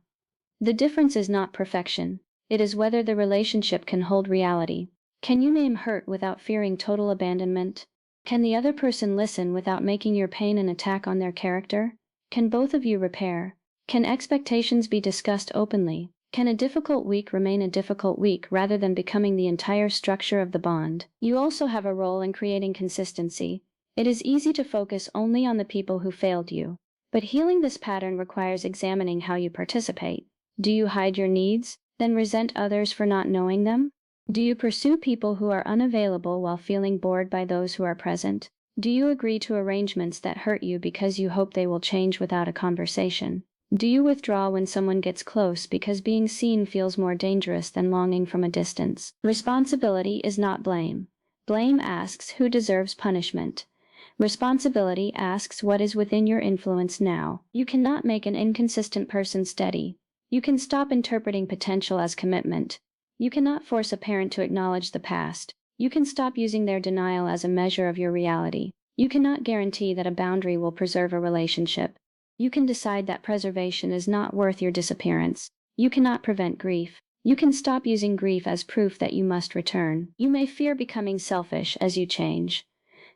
The difference is not perfection. It is whether the relationship can hold reality. Can you name hurt without fearing total abandonment? Can the other person listen without making your pain an attack on their character? Can both of you repair? Can expectations be discussed openly? Can a difficult week remain a difficult week rather than becoming the entire structure of the bond? You also have a role in creating consistency. It is easy to focus only on the people who failed you, but healing this pattern requires examining how you participate. Do you hide your needs, then resent others for not knowing them? Do you pursue people who are unavailable while feeling bored by those who are present? Do you agree to arrangements that hurt you because you hope they will change without a conversation? Do you withdraw when someone gets close because being seen feels more dangerous than longing from a distance? Responsibility is not blame. Blame asks who deserves punishment. Responsibility asks what is within your influence now. You cannot make an inconsistent person steady. You can stop interpreting potential as commitment. You cannot force a parent to acknowledge the past. You can stop using their denial as a measure of your reality. You cannot guarantee that a boundary will preserve a relationship. You can decide that preservation is not worth your disappearance. You cannot prevent grief. You can stop using grief as proof that you must return. You may fear becoming selfish as you change.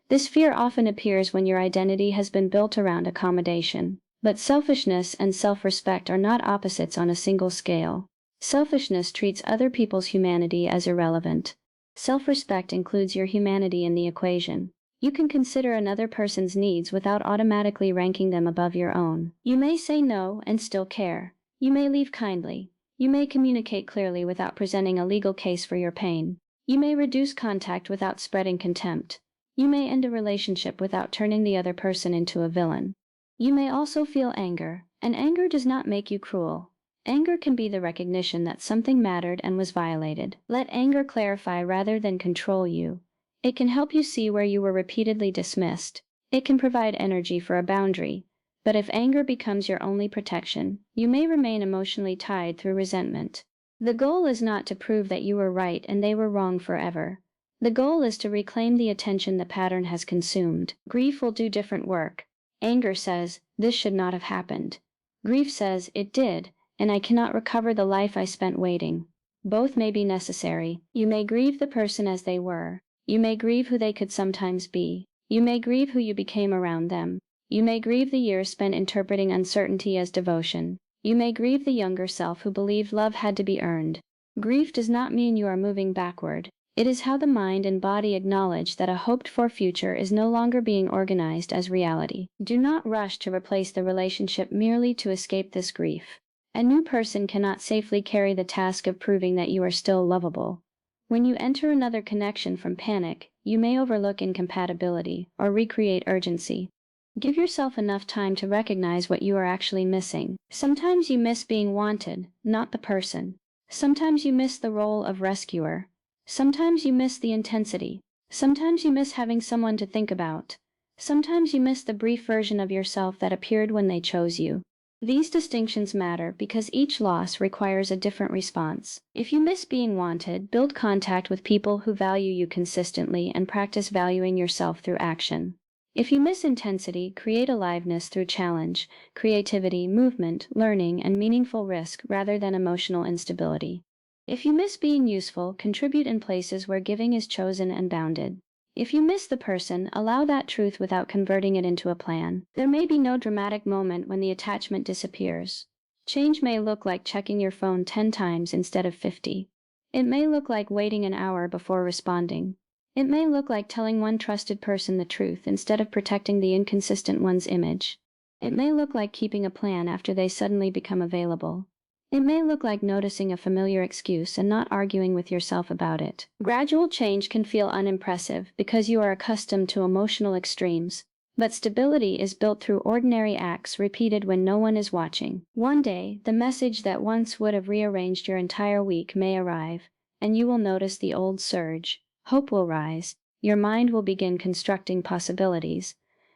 This fear often appears when your identity has been built around accommodation. But selfishness and self-respect are not opposites on a single scale. Selfishness treats other people's humanity as irrelevant. Self-respect includes your humanity in the equation. You can consider another person's needs without automatically ranking them above your own. You may say no and still care. You may leave kindly. You may communicate clearly without presenting a legal case for your pain. You may reduce contact without spreading contempt. You may end a relationship without turning the other person into a villain. You may also feel anger, and anger does not make you cruel. Anger can be the recognition that something mattered and was violated. Let anger clarify rather than control you. It can help you see where you were repeatedly dismissed. It can provide energy for a boundary. But if anger becomes your only protection, you may remain emotionally tied through resentment. The goal is not to prove that you were right and they were wrong forever. The goal is to reclaim the attention the pattern has consumed. Grief will do different work. Anger says, "This should not have happened." Grief says, "It did, and I cannot recover the life I spent waiting." Both may be necessary. You may grieve the person as they were. You may grieve who they could sometimes be. You may grieve who you became around them. You may grieve the years spent interpreting uncertainty as devotion. You may grieve the younger self who believed love had to be earned. Grief does not mean you are moving backward. It is how the mind and body acknowledge that a hoped-for future is no longer being organized as reality. Do not rush to replace the relationship merely to escape this grief. A new person cannot safely carry the task of proving that you are still lovable. When you enter another connection from panic, you may overlook incompatibility or recreate urgency. Give yourself enough time to recognize what you are actually missing. Sometimes you miss being wanted, not the person. Sometimes you miss the role of rescuer. Sometimes you miss the intensity. Sometimes you miss having someone to think about. Sometimes you miss the brief version of yourself that appeared when they chose you. These distinctions matter because each loss requires a different response. If you miss being wanted, build contact with people who value you consistently and practice valuing yourself through action. If you miss intensity, create aliveness through challenge, creativity, movement, learning, and meaningful risk rather than emotional instability. If you miss being useful, contribute in places where giving is chosen and bounded. If you miss the person, allow that truth without converting it into a plan. There may be no dramatic moment when the attachment disappears. Change may look like checking your phone 10 times instead of 50. It may look like waiting an hour before responding. It may look like telling one trusted person the truth instead of protecting the inconsistent one's image. It may look like keeping a plan after they suddenly become available. It may look like noticing a familiar excuse and not arguing with yourself about it. Gradual change can feel unimpressive because you are accustomed to emotional extremes, but stability is built through ordinary acts repeated when no one is watching. One day, the message that once would have rearranged your entire week may arrive, and you will notice the old surge. Hope will rise, your mind will begin constructing possibilities,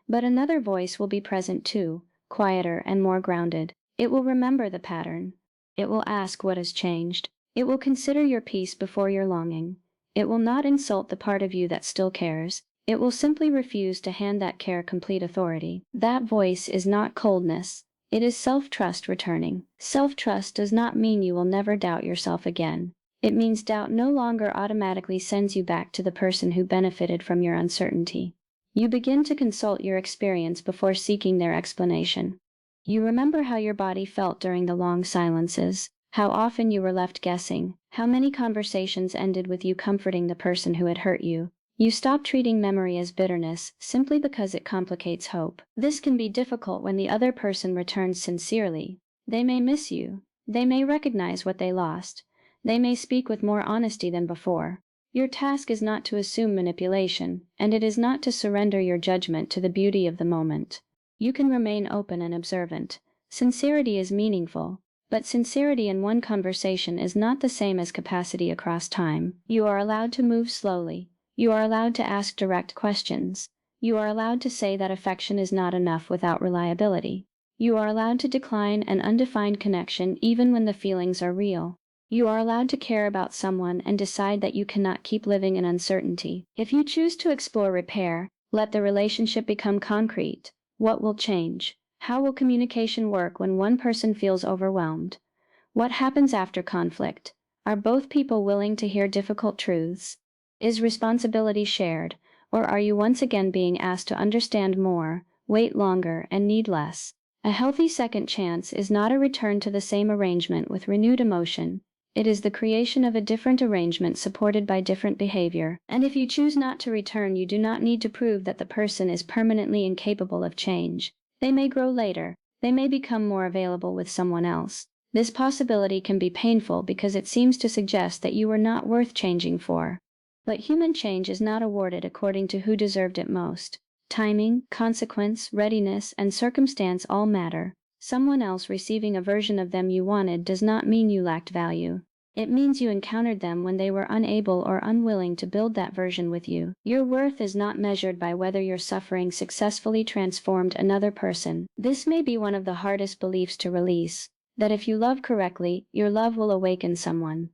but another voice will be present too, quieter and more grounded. It will remember the pattern. It will ask what has changed. It will consider your peace before your longing. It will not insult the part of you that still cares. It will simply refuse to hand that care complete authority. That voice is not coldness. It is self-trust returning. Self-trust does not mean you will never doubt yourself again. It means doubt no longer automatically sends you back to the person who benefited from your uncertainty. You begin to consult your experience before seeking their explanation. You remember how your body felt during the long silences, how often you were left guessing, how many conversations ended with you comforting the person who had hurt you. You stop treating memory as bitterness simply because it complicates hope. This can be difficult when the other person returns sincerely. They may miss you. They may recognize what they lost. They may speak with more honesty than before. Your task is not to assume manipulation, and it is not to surrender your judgment to the beauty of the moment. You can remain open and observant. Sincerity is meaningful, but sincerity in one conversation is not the same as capacity across time. You are allowed to move slowly. You are allowed to ask direct questions. You are allowed to say that affection is not enough without reliability. You are allowed to decline an undefined connection even when the feelings are real. You are allowed to care about someone and decide that you cannot keep living in uncertainty. If you choose to explore repair, let the relationship become concrete. What will change? How will communication work when one person feels overwhelmed? What happens after conflict? Are both people willing to hear difficult truths? Is responsibility shared, or are you once again being asked to understand more, wait longer, and need less? A healthy second chance is not a return to the same arrangement with renewed emotion. It is the creation of a different arrangement supported by different behavior. And if you choose not to return, you do not need to prove that the person is permanently incapable of change. They may grow later. They may become more available with someone else. This possibility can be painful because it seems to suggest that you were not worth changing for. But human change is not awarded according to who deserved it most. Timing, consequence, readiness, and circumstance all matter. Someone else receiving a version of them you wanted does not mean you lacked value. It means you encountered them when they were unable or unwilling to build that version with you. Your worth is not measured by whether your suffering successfully transformed another person. This may be one of the hardest beliefs to release, that if you love correctly, your love will awaken someone.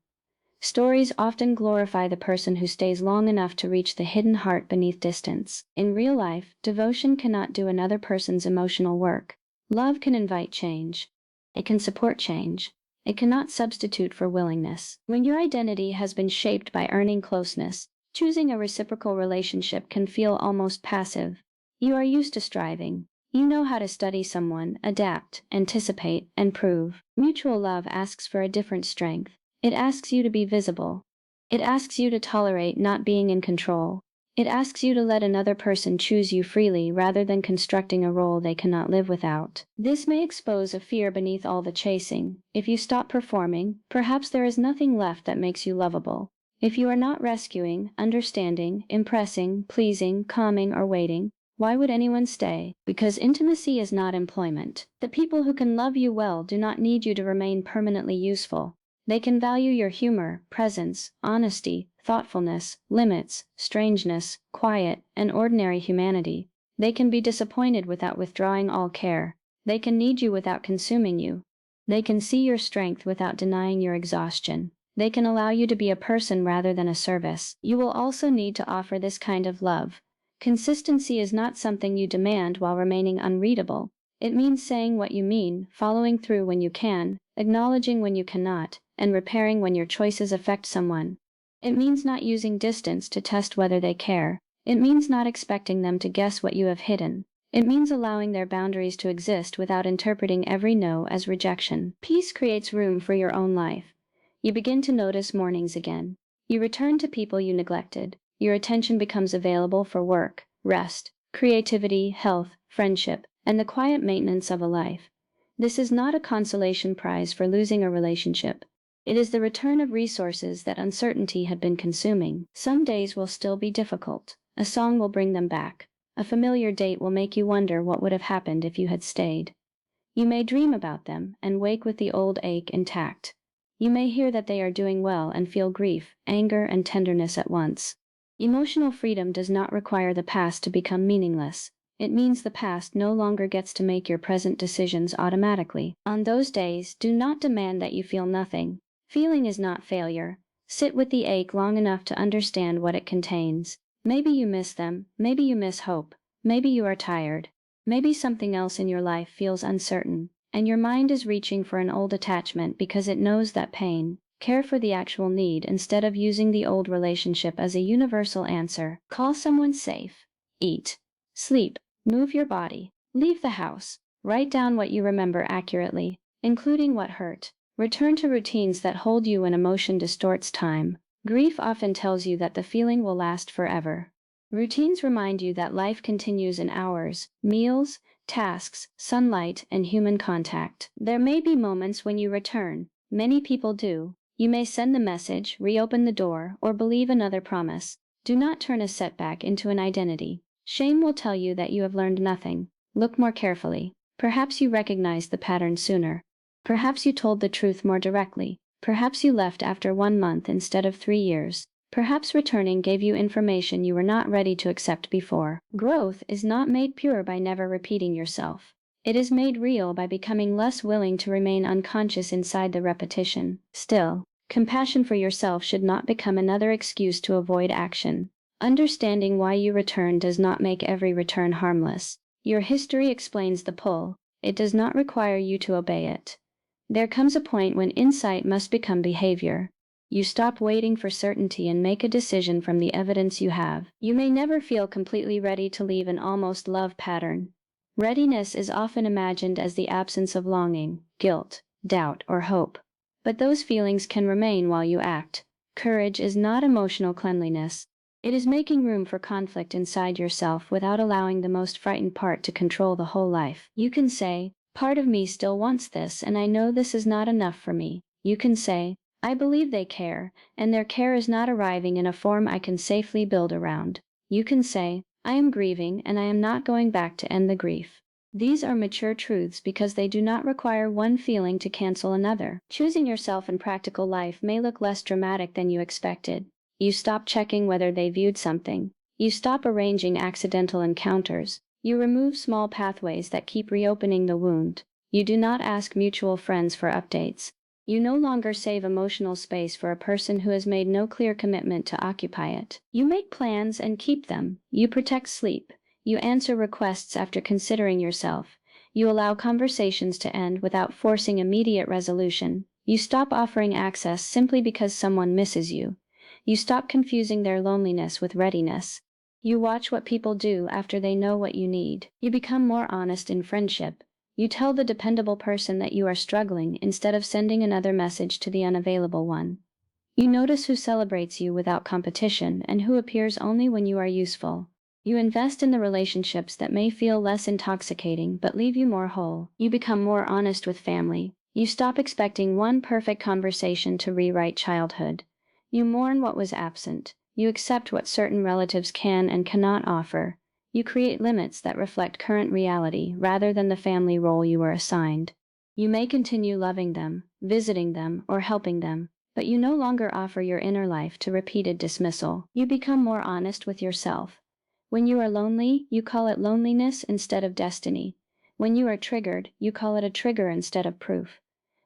Stories often glorify the person who stays long enough to reach the hidden heart beneath distance. In real life, devotion cannot do another person's emotional work. Love can invite change. It can support change. It cannot substitute for willingness. When your identity has been shaped by earning closeness, choosing a reciprocal relationship can feel almost passive. You are used to striving. You know how to study someone, adapt, anticipate, and prove. Mutual love asks for a different strength. It asks you to be visible. It asks you to tolerate not being in control. It asks you to let another person choose you freely rather than constructing a role they cannot live without. This may expose a fear beneath all the chasing. If you stop performing, perhaps there is nothing left that makes you lovable. If you are not rescuing, understanding, impressing, pleasing, calming, or waiting, why would anyone stay? Because intimacy is not employment. The people who can love you well do not need you to remain permanently useful. They can value your humor, presence, honesty, thoughtfulness, limits, strangeness, quiet, and ordinary humanity. They can be disappointed without withdrawing all care. They can need you without consuming you. They can see your strength without denying your exhaustion. They can allow you to be a person rather than a service. You will also need to offer this kind of love. Consistency is not something you demand while remaining unreadable. It means saying what you mean, following through when you can, acknowledging when you cannot, and repairing when your choices affect someone. It means not using distance to test whether they care. It means not expecting them to guess what you have hidden. It means allowing their boundaries to exist without interpreting every no as rejection. Peace creates room for your own life. You begin to notice mornings again. You return to people you neglected. Your attention becomes available for work, rest, creativity, health, friendship, and the quiet maintenance of a life. This is not a consolation prize for losing a relationship. It is the return of resources that uncertainty had been consuming. Some days will still be difficult. A song will bring them back. A familiar date will make you wonder what would have happened if you had stayed. You may dream about them and wake with the old ache intact. You may hear that they are doing well and feel grief, anger, and tenderness at once. Emotional freedom does not require the past to become meaningless. It means the past no longer gets to make your present decisions automatically. On those days, do not demand that you feel nothing. Feeling is not failure. Sit with the ache long enough to understand what it contains. Maybe you miss them, maybe you miss hope, maybe you are tired, maybe something else in your life feels uncertain, and your mind is reaching for an old attachment because it knows that pain. Care for the actual need instead of using the old relationship as a universal answer. Call someone safe. Eat. Sleep. Move your body. Leave the house. Write down what you remember accurately, including what hurt. Return to routines that hold you when emotion distorts time. Grief often tells you that the feeling will last forever. Routines remind you that life continues in hours, meals, tasks, sunlight, and human contact. There may be moments when you return. Many people do. You may send the message, reopen the door, or believe another promise. Do not turn a setback into an identity. Shame will tell you that you have learned nothing. Look more carefully. Perhaps you recognized the pattern sooner. Perhaps you told the truth more directly. Perhaps you left after 1 month instead of 3 years. Perhaps returning gave you information you were not ready to accept before. Growth is not made pure by never repeating yourself. It is made real by becoming less willing to remain unconscious inside the repetition. Still, compassion for yourself should not become another excuse to avoid action. Understanding why you return does not make every return harmless. Your history explains the pull. It does not require you to obey it. There comes a point when insight must become behavior. You stop waiting for certainty and make a decision from the evidence you have. You may never feel completely ready to leave an almost love pattern. Readiness is often imagined as the absence of longing, guilt, doubt, or hope. But those feelings can remain while you act. Courage is not emotional cleanliness. It is making room for conflict inside yourself without allowing the most frightened part to control the whole life. You can say, Part of me still wants this, and I know this is not enough for me. You can say, I believe they care, and their care is not arriving in a form I can safely build around. You can say, I am grieving, and I am not going back to end the grief. These are mature truths because they do not require one feeling to cancel another. Choosing yourself in practical life may look less dramatic than you expected. You stop checking whether they viewed something. You stop arranging accidental encounters. You remove small pathways that keep reopening the wound. You do not ask mutual friends for updates. You no longer save emotional space for a person who has made no clear commitment to occupy it. You make plans and keep them. You protect sleep. You answer requests after considering yourself. You allow conversations to end without forcing immediate resolution. You stop offering access simply because someone misses you. You stop confusing their loneliness with readiness. You watch what people do after they know what you need. You become more honest in friendship. You tell the dependable person that you are struggling instead of sending another message to the unavailable one. You notice who celebrates you without competition and who appears only when you are useful. You invest in the relationships that may feel less intoxicating but leave you more whole. You become more honest with family. You stop expecting one perfect conversation to rewrite childhood. You mourn what was absent. You accept what certain relatives can and cannot offer. You create limits that reflect current reality rather than the family role you were assigned. You may continue loving them, visiting them, or helping them, but you no longer offer your inner life to repeated dismissal. You become more honest with yourself. When you are lonely, you call it loneliness instead of destiny. When you are triggered, you call it a trigger instead of proof.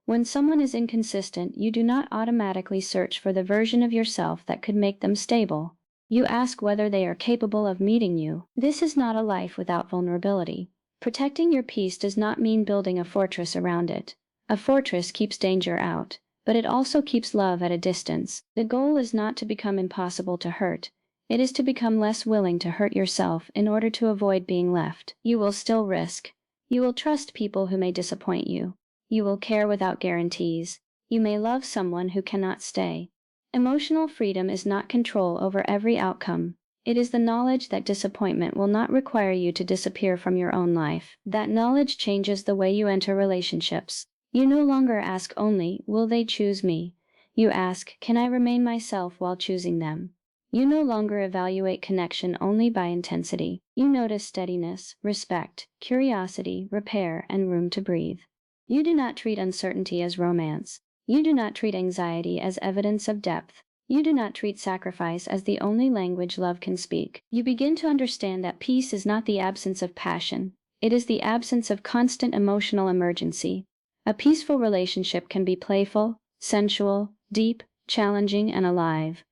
When someone is inconsistent, you do not automatically search for the version of yourself that could make them stable. You ask whether they are capable of meeting you. This is not a life without vulnerability. Protecting your peace does not mean building a fortress around it. A fortress keeps danger out, but it also keeps love at a distance. The goal is not to become impossible to hurt. It is to become less willing to hurt yourself in order to avoid being left. You will still risk. You will trust people who may disappoint you. You will care without guarantees. You may love someone who cannot stay. Emotional freedom is not control over every outcome. It is the knowledge that disappointment will not require you to disappear from your own life. That knowledge changes the way you enter relationships. You no longer ask only, will they choose me? You ask, can I remain myself while choosing them? You no longer evaluate connection only by intensity. You notice steadiness, respect, curiosity, repair, and room to breathe. You do not treat uncertainty as romance. You do not treat anxiety as evidence of depth. You do not treat sacrifice as the only language love can speak. You begin to understand that peace is not the absence of passion. It is the absence of constant emotional emergency. A peaceful relationship can be playful, sensual, deep, challenging, and alive.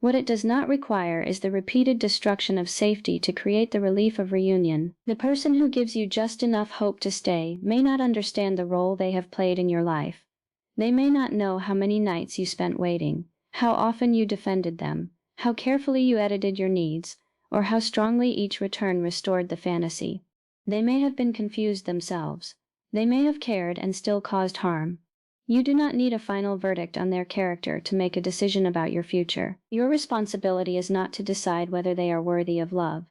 What it does not require is the repeated destruction of safety to create the relief of reunion. The person who gives you just enough hope to stay may not understand the role they have played in your life. They may not know how many nights you spent waiting, how often you defended them, how carefully you edited your needs, or how strongly each return restored the fantasy. They may have been confused themselves. They may have cared and still caused harm. You do not need a final verdict on their character to make a decision about your future. Your responsibility is not to decide whether they are worthy of love.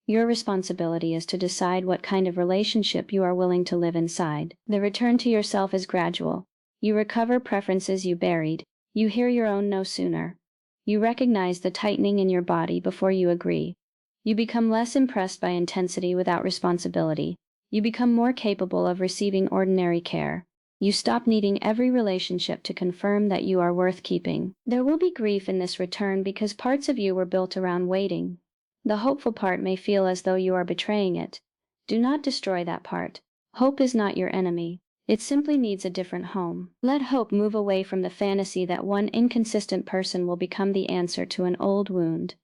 Your responsibility is to decide what kind of relationship you are willing to live inside. The return to yourself is gradual. You recover preferences you buried. You hear your own no sooner. You recognize the tightening in your body before you agree. You become less impressed by intensity without responsibility. You become more capable of receiving ordinary care. You stop needing every relationship to confirm that you are worth keeping. There will be grief in this return because parts of you were built around waiting. The hopeful part may feel as though you are betraying it. Do not destroy that part. Hope is not your enemy. It simply needs a different home. Let hope move away from the fantasy that one inconsistent person will become the answer to an old wound.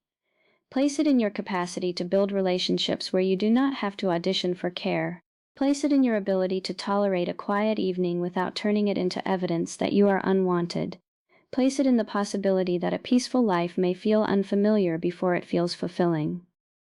Place it in your capacity to build relationships where you do not have to audition for care. Place it in your ability to tolerate a quiet evening without turning it into evidence that you are unwanted. Place it in the possibility that a peaceful life may feel unfamiliar before it feels fulfilling.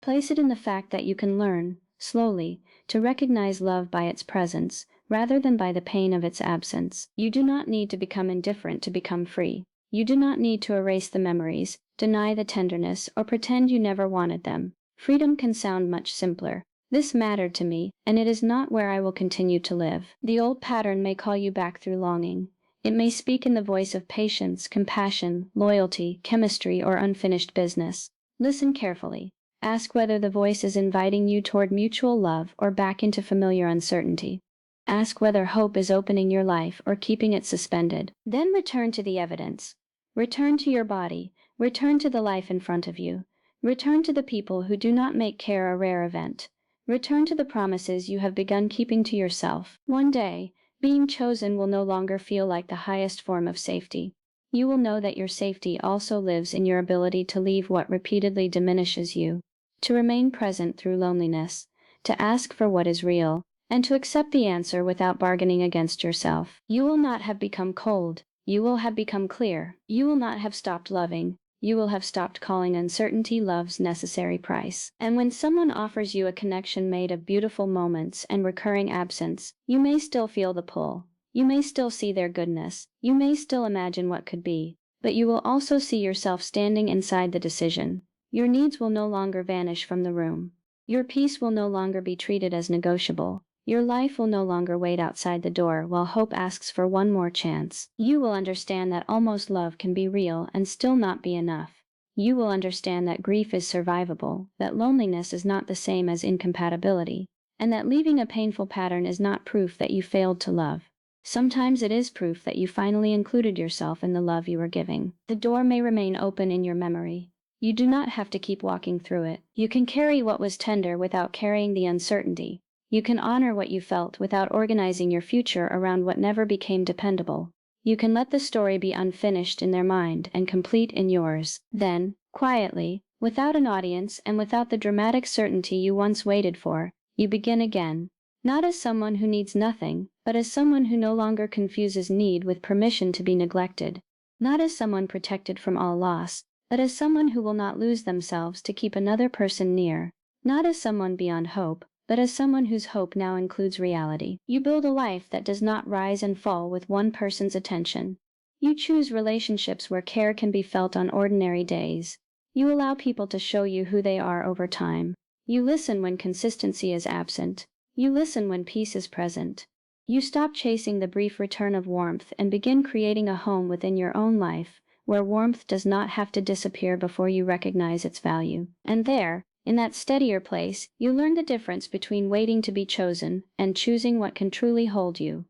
Place it in the fact that you can learn, slowly, to recognize love by its presence, rather than by the pain of its absence. You do not need to become indifferent to become free. You do not need to erase the memories, deny the tenderness, or pretend you never wanted them. Freedom can sound much simpler. This mattered to me, and it is not where I will continue to live. The old pattern may call you back through longing. It may speak in the voice of patience, compassion, loyalty, chemistry, or unfinished business. Listen carefully. Ask whether the voice is inviting you toward mutual love or back into familiar uncertainty. Ask whether hope is opening your life or keeping it suspended. Then return to the evidence. Return to your body. Return to the life in front of you. Return to the people who do not make care a rare event. Return to the promises you have begun keeping to yourself. One day, being chosen will no longer feel like the highest form of safety. You will know that your safety also lives in your ability to leave what repeatedly diminishes you, to remain present through loneliness, to ask for what is real, and to accept the answer without bargaining against yourself. You will not have become cold. You will have become clear. You will not have stopped loving. You will have stopped calling uncertainty love's necessary price. And when someone offers you a connection made of beautiful moments and recurring absence, you may still feel the pull. You may still see their goodness. You may still imagine what could be. But you will also see yourself standing inside the decision. Your needs will no longer vanish from the room. Your peace will no longer be treated as negotiable. Your life will no longer wait outside the door while hope asks for one more chance. You will understand that almost love can be real and still not be enough. You will understand that grief is survivable, that loneliness is not the same as incompatibility, and that leaving a painful pattern is not proof that you failed to love. Sometimes it is proof that you finally included yourself in the love you were giving. The door may remain open in your memory. You do not have to keep walking through it. You can carry what was tender without carrying the uncertainty. You can honor what you felt without organizing your future around what never became dependable. You can let the story be unfinished in their mind and complete in yours. Then, quietly, without an audience and without the dramatic certainty you once waited for, you begin again. Not as someone who needs nothing, but as someone who no longer confuses need with permission to be neglected. Not as someone protected from all loss, but as someone who will not lose themselves to keep another person near. Not as someone beyond hope, but as someone whose hope now includes reality. You build a life that does not rise and fall with one person's attention. You choose relationships where care can be felt on ordinary days. You allow people to show you who they are over time. You listen when consistency is absent. You listen when peace is present. You stop chasing the brief return of warmth and begin creating a home within your own life, where warmth does not have to disappear before you recognize its value. And there, in that steadier place, you learn the difference between waiting to be chosen and choosing what can truly hold you.